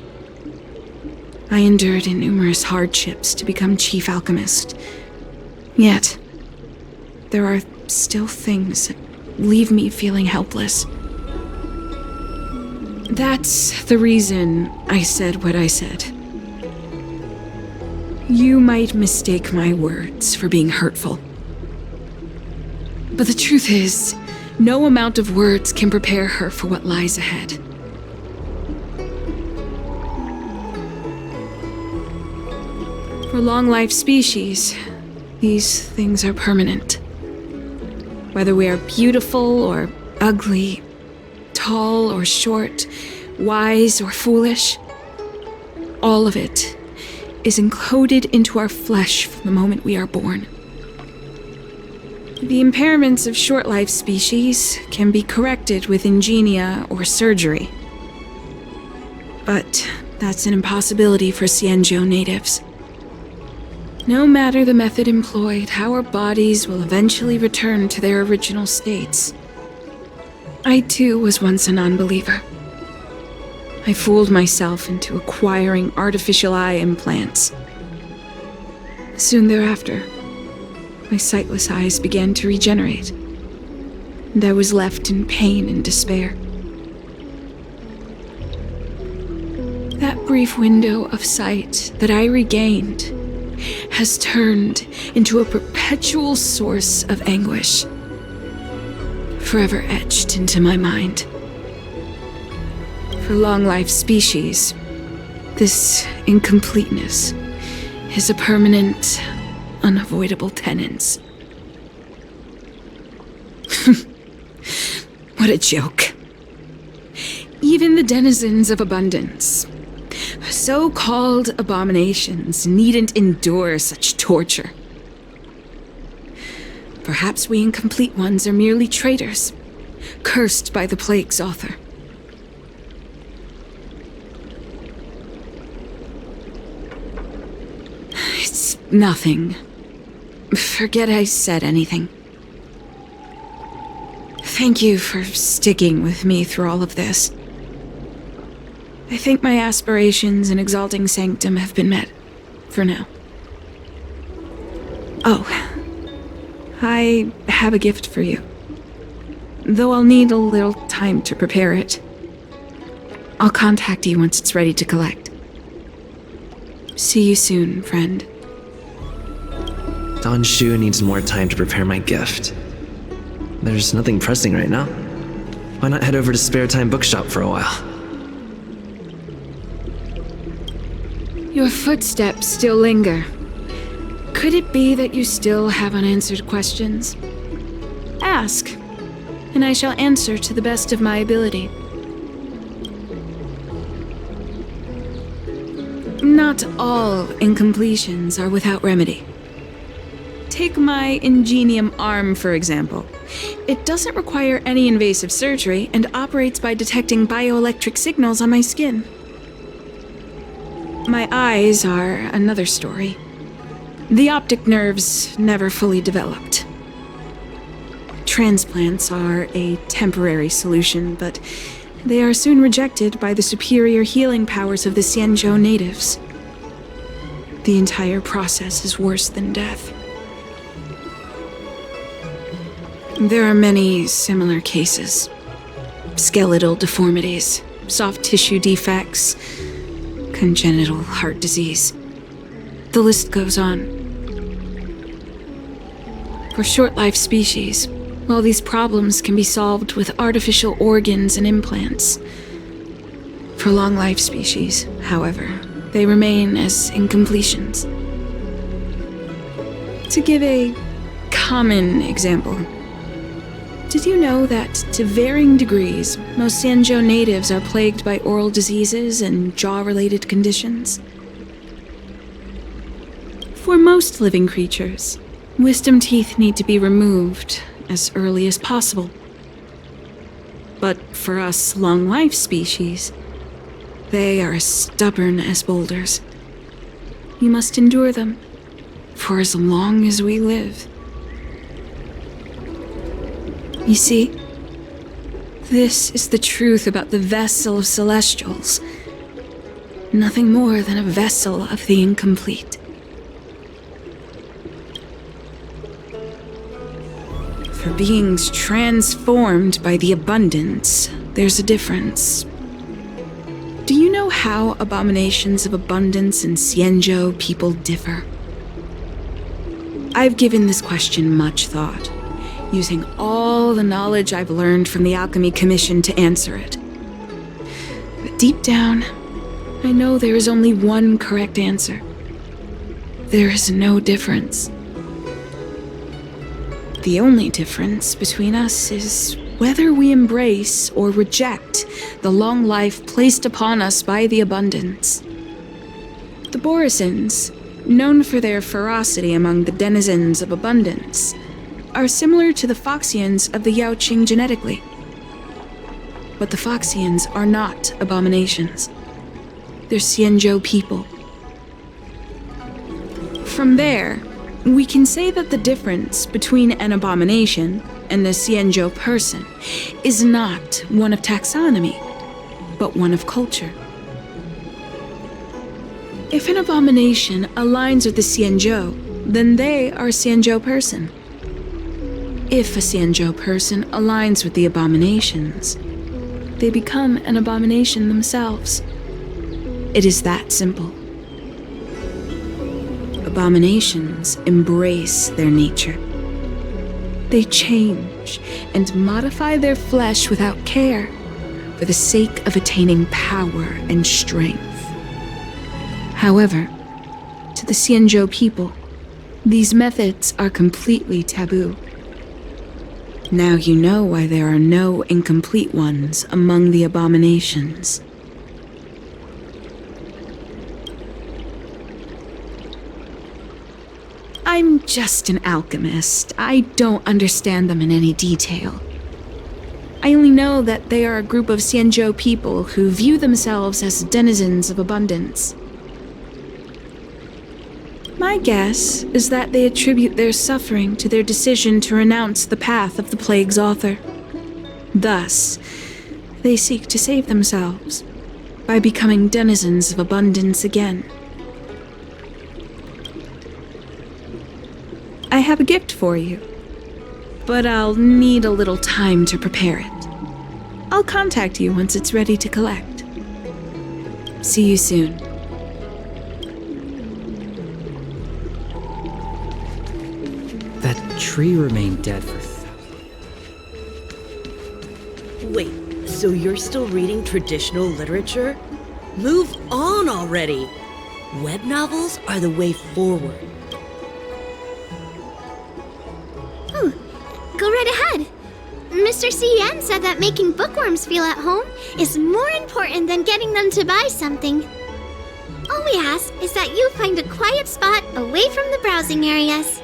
I endured numerous hardships to become Chief Alchemist. Yet, there are still things that leave me feeling helpless. That's the reason I said what I said. You might mistake my words for being hurtful. But the truth is, no amount of words can prepare her for what lies ahead. For long-life species, these things are permanent. Whether we are beautiful or ugly, tall or short, wise or foolish, all of it is encoded into our flesh from the moment we are born. The impairments of short-life species can be corrected with ingenia or surgery. But that's an impossibility for Xianzhou natives. No matter the method employed, our bodies will eventually return to their original states. I too was once a non-believer. I fooled myself into acquiring artificial eye implants. Soon thereafter, my sightless eyes began to regenerate, and I was left in pain and despair. That brief window of sight that I regained has turned into a perpetual source of anguish, forever etched into my mind. For long-life species, this incompleteness is a permanent, unavoidable tenance. What a joke. Even the denizens of abundance, So-called abominations needn't endure such torture. Perhaps we incomplete ones are merely traitors, cursed by the plague's author. It's nothing. Forget I said anything. Thank you for sticking with me through all of this. I think my aspirations in exalting Sanctum have been met, for now. Oh, I have a gift for you. Though I'll need a little time to prepare it. I'll contact you once it's ready to collect. See you soon, friend. Don Shu needs more time to prepare my gift. There's nothing pressing right now. Why not head over to Spare Time Bookshop for a while? Your footsteps still linger. Could it be that you still have unanswered questions? Ask, and I shall answer to the best of my ability. Not all incompletions are without remedy. Take my ingenium arm, for example. It doesn't require any invasive surgery and operates by detecting bioelectric signals on my skin. My eyes are another story. The optic nerves never fully developed. Transplants are a temporary solution, but they are soon rejected by the superior healing powers of the Xianzhou natives. The entire process is worse than death. There are many similar cases. Skeletal deformities, soft tissue defects, congenital heart disease. The list goes on. For short-life species, while these problems can be solved with artificial organs and implants, for long-life species, however, they remain as incompletions. To give a common example, did you know that, to varying degrees, most Xianzhou natives are plagued by oral diseases and jaw-related conditions? For most living creatures, wisdom teeth need to be removed as early as possible. But for us long-life species, they are as stubborn as boulders. We must endure them for as long as we live. You see, this is the truth about the vessel of Celestials. Nothing more than a vessel of the incomplete. For beings transformed by the abundance, there's a difference. Do you know how abominations of abundance and Xianzhou people differ? I've given this question much thought, using all the knowledge I've learned from the Alchemy Commission to answer it. But deep down, I know there is only one correct answer. There is no difference. The only difference between us is whether we embrace or reject the long life placed upon us by the abundance. The Borisans, known for their ferocity among the denizens of abundance, are similar to the Foxians of the Yaqing genetically. But the Foxians are not abominations. They're Xianzhou people. From there, we can say that the difference between an abomination and a Xianzhou person is not one of taxonomy, but one of culture. If an abomination aligns with the Xianzhou, then they are a Xianzhou person. If a Xianzhou person aligns with the abominations, they become an abomination themselves. It is that simple. Abominations embrace their nature. They change and modify their flesh without care, for the sake of attaining power and strength. However, to the Xianzhou people, these methods are completely taboo. Now you know why there are no incomplete ones among the abominations. I'm just an alchemist. I don't understand them in any detail. I only know that they are a group of Xianzhou people who view themselves as denizens of abundance. My guess is that they attribute their suffering to their decision to renounce the path of the plague's author. Thus, they seek to save themselves by becoming denizens of abundance again. I have a gift for you, but I'll need a little time to prepare it. I'll contact you once it's ready to collect. See you soon. That tree remained dead for Wait, so you're still reading traditional literature? Move on already! Web novels are the way forward. Oh, go right ahead. Mr. CN said that making bookworms feel at home is more important than getting them to buy something. All we ask is that you find a quiet spot away from the browsing areas.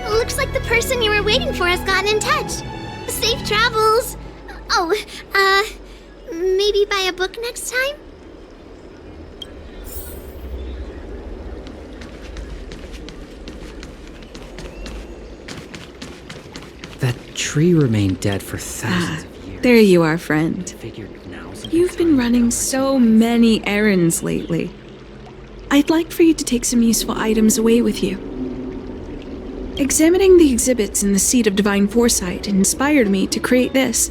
Looks like the person you were waiting for has gotten in touch. Safe travels. Oh, maybe buy a book next time? That tree remained dead for thousands of years. There you are, friend. You've been running so many errands lately. I'd like for you to take some useful items away with you. Examining the exhibits in the Seat of Divine Foresight inspired me to create this.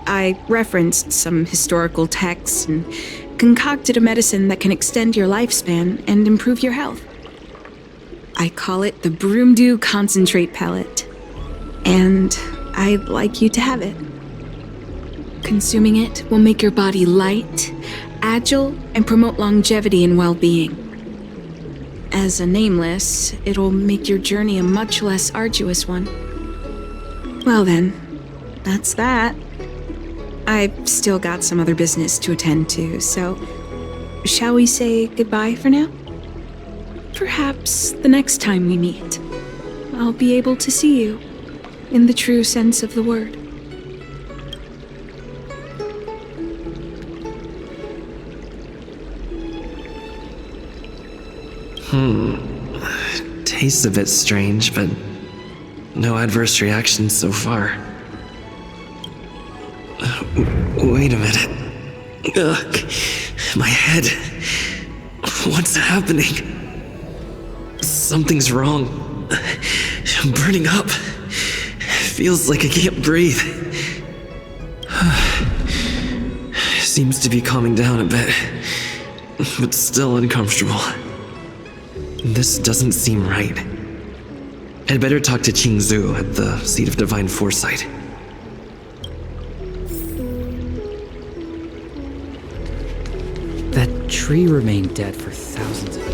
I referenced some historical texts and concocted a medicine that can extend your lifespan and improve your health. I call it the Broomdew Concentrate Pellet, and I'd like you to have it. Consuming it will make your body light, agile, and promote longevity and well-being. As a nameless, it'll make your journey a much less arduous one. Well then, that's that. I've still got some other business to attend to, so shall we say goodbye for now? Perhaps the next time we meet, I'll be able to see you in the true sense of the word. Tastes a bit strange, but no adverse reactions so far. Wait a minute. Ugh, my head. What's happening? Something's wrong. I'm burning up. Feels like I can't breathe. Seems to be calming down a bit, but still uncomfortable. This doesn't seem right. I'd better talk to Xianzhou at the Seat of Divine Foresight. That tree remained dead for thousands of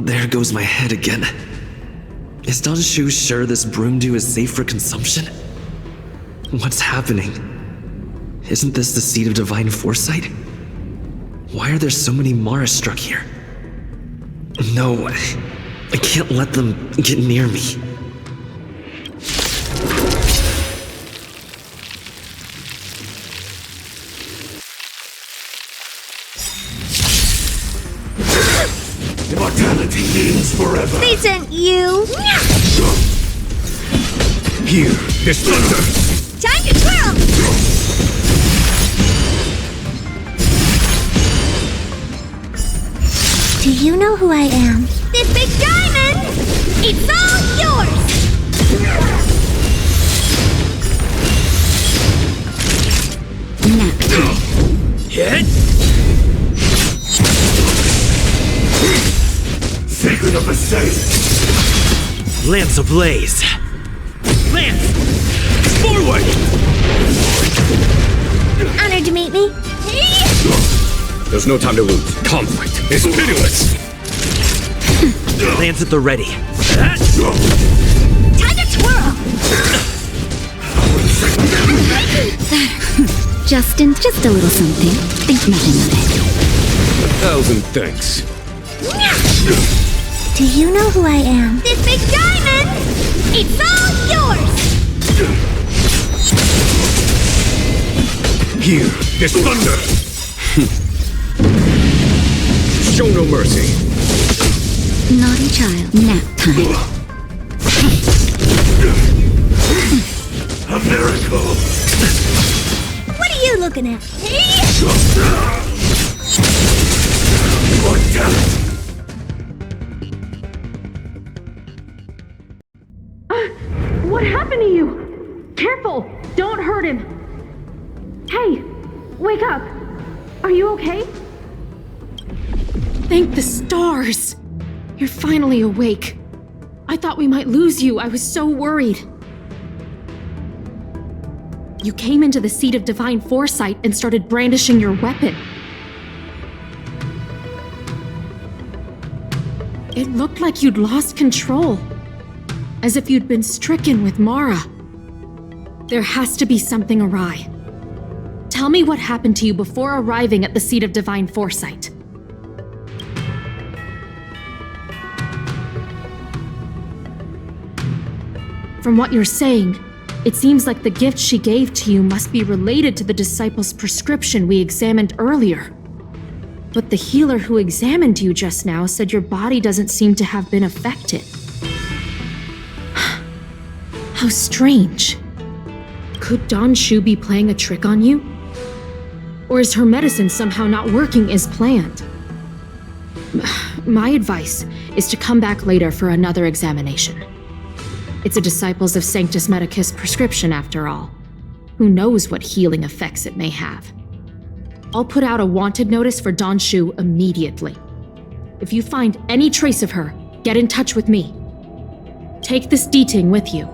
There goes my head again. Is Xianzhou sure this broomdew is safe for consumption? What's happening? Isn't this the Seat of Divine Foresight? Why are there so many Mara struck here? No, I can't let them get near me. Immortality means forever. They sent you! Here, this thunder! Time to twirl! Do you know who I am? This big diamond! It's all yours! Hit! Sacred of the Saint! Lance ablaze! Lance! Forward! Honored to meet me. There's no time to lose. Conflict is pitiless! Lance at the ready. Time to twirl! Justin, just a little something. Think nothing of it. 1,000 thanks. Do you know who I am? This big diamond! It's all yours! Here, this thunder! Show no mercy. Naughty child. Nap time. A miracle! What are you looking at? What happened to you? Careful! Don't hurt him! Hey! Wake up! Are you okay? Thank the stars! You're finally awake. I thought we might lose you. I was so worried. You came into the seat of divine foresight and started brandishing your weapon. It looked like you'd lost control. As if you'd been stricken with Mara. There has to be something awry. Tell me what happened to you before arriving at the seat of divine foresight. From what you're saying, it seems like the gift she gave to you must be related to the disciple's prescription we examined earlier. But the healer who examined you just now said your body doesn't seem to have been affected. How strange. Could Xianzhou be playing a trick on you? Or is her medicine somehow not working as planned? My advice is to come back later for another examination. It's a Disciples of Sanctus Medicus prescription after all. Who knows what healing effects it may have? I'll put out a wanted notice for Xianzhou immediately. If you find any trace of her, get in touch with me. Take this D-Ting with you.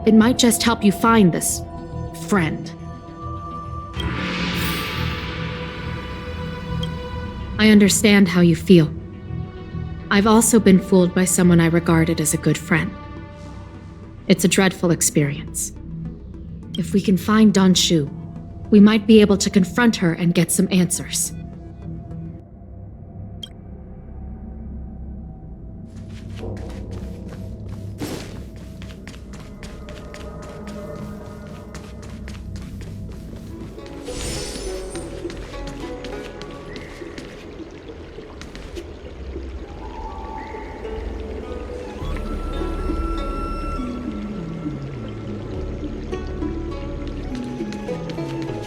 It might just help you find this friend. I understand how you feel. I've also been fooled by someone I regarded as a good friend. It's a dreadful experience. If we can find Xianzhou, we might be able to confront her and get some answers.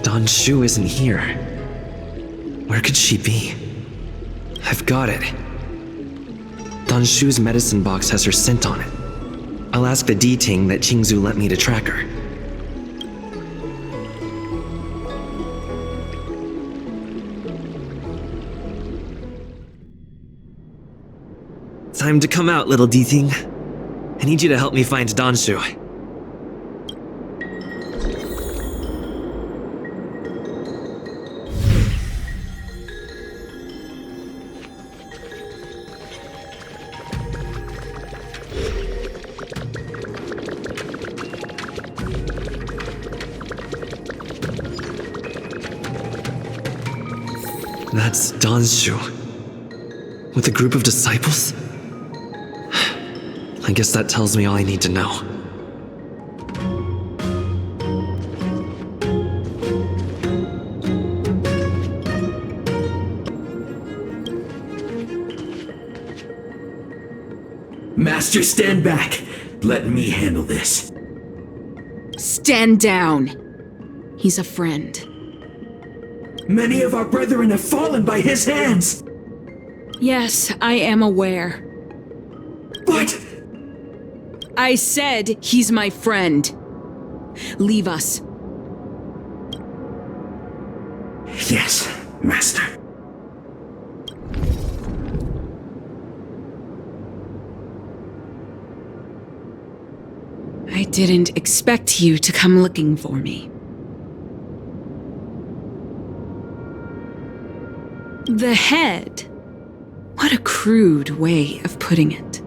Xianzhou isn't here. Where could she be? I've got it. Xianzhou's medicine box has her scent on it. I'll ask the D-Ting that Qingzhu lent me to track her. Time to come out, little D-Ting. I need you to help me find Xianzhou. That's Xianzhou. With a group of disciples? I guess that tells me all I need to know. Master, stand back. Let me handle this. Stand down. He's a friend. Many of our brethren have fallen by his hands. Yes, I am aware. But I said he's my friend. Leave us. Yes, Master. I didn't expect you to come looking for me. The head. What a crude way of putting it.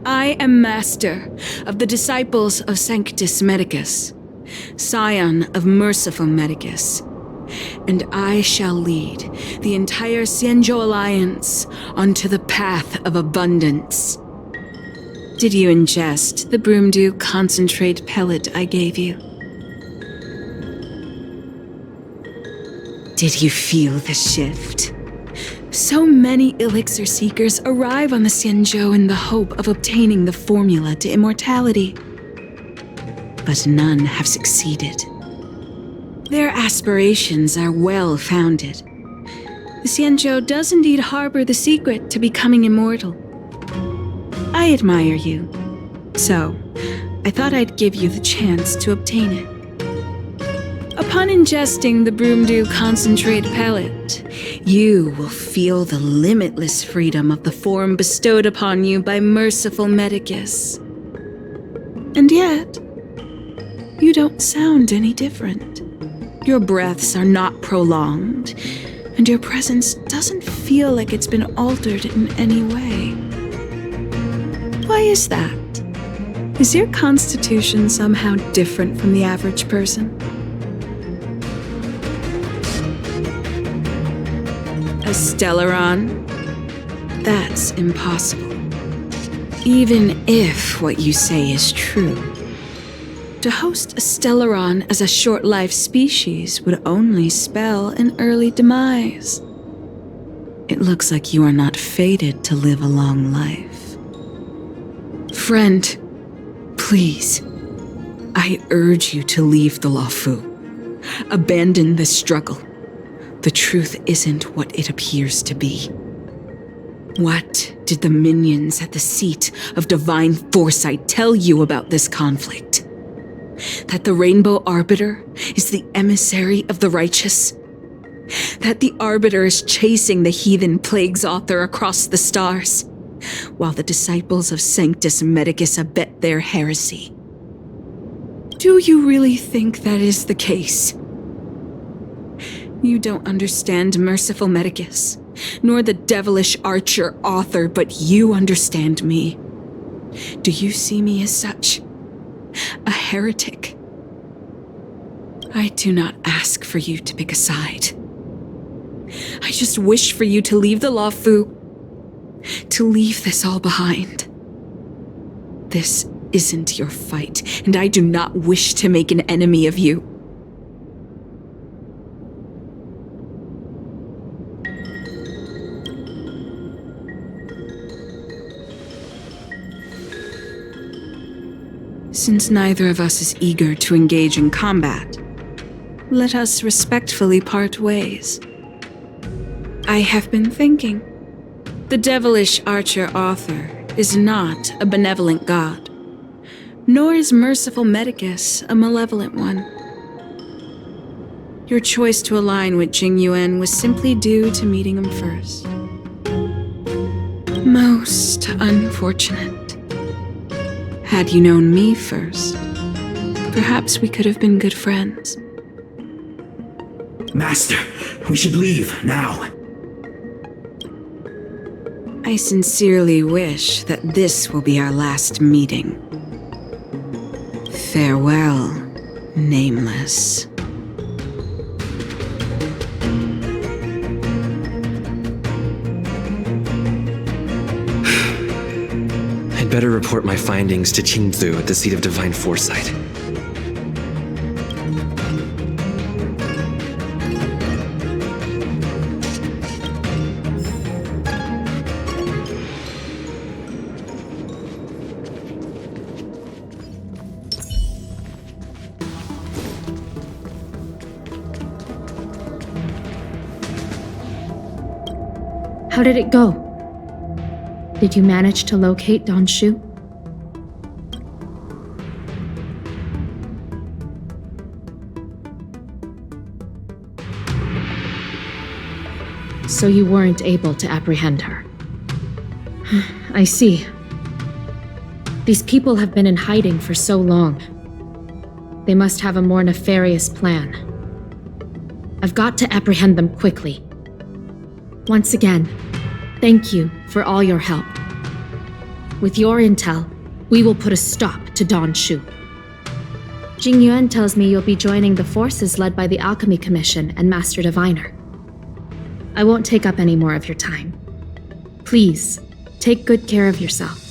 I am master of the disciples of Sanctus Medicus, scion of Merciful Medicus, and I shall lead the entire Xianzhou Alliance onto the path of abundance. Did you ingest the Broomdew concentrate pellet I gave you? Did you feel the shift? So many elixir seekers arrive on the Xianzhou in the hope of obtaining the formula to immortality. But none have succeeded. Their aspirations are well-founded. The Xianzhou does indeed harbor the secret to becoming immortal. I admire you, so I thought I'd give you the chance to obtain it. Upon ingesting the Broomdew concentrate pellet, you will feel the limitless freedom of the form bestowed upon you by Merciful Medicus. And yet, you don't sound any different. Your breaths are not prolonged, and your presence doesn't feel like it's been altered in any way. Why is that? Is your constitution somehow different from the average person? A stellaron? That's impossible. Even if what you say is true. To host a stellaron as a short-lived species would only spell an early demise. It looks like you are not fated to live a long life. Friend, please, I urge you to leave the Luofu. Abandon this struggle. The truth isn't what it appears to be. What did the minions at the seat of divine foresight tell you about this conflict? That the Rainbow Arbiter is the emissary of the righteous? That the Arbiter is chasing the heathen plague's author across the stars, while the disciples of Sanctus Medicus abet their heresy? Do you really think that is the case? You don't understand Merciful Medicus, nor the devilish archer author, but you understand me. Do you see me as such? A heretic? I do not ask for you to pick a side. I just wish for you to leave the Luofu, to leave this all behind. This isn't your fight, and I do not wish to make an enemy of you. Since neither of us is eager to engage in combat, let us respectfully part ways. I have been thinking. The devilish archer author is not a benevolent god, nor is Merciful Medicus a malevolent one. Your choice to align with Qingyun was simply due to meeting him first. Most unfortunate. Had you known me first, perhaps we could have been good friends. Master, we should leave now. I sincerely wish that this will be our last meeting. Farewell, Nameless. I'd better report my findings to Xianzhou at the seat of divine foresight. How did it go? Did you manage to locate Xianzhou? So you weren't able to apprehend her. I see. These people have been in hiding for so long. They must have a more nefarious plan. I've got to apprehend them quickly. Once again, thank you for all your help. With your intel, we will put a stop to Don Shu. Jingyuan tells me you'll be joining the forces led by the Alchemy Commission and Master Diviner. I won't take up any more of your time. Please, take good care of yourself.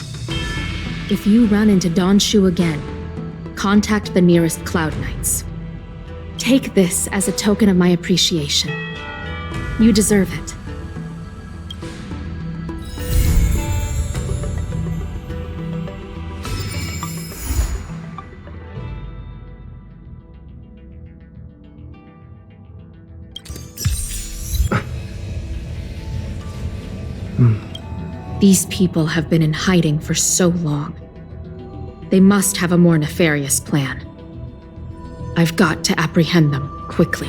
If you run into Don Shu again, contact the nearest Cloud Knights. Take this as a token of my appreciation. You deserve it. These people have been in hiding for so long. They must have a more nefarious plan. I've got to apprehend them quickly.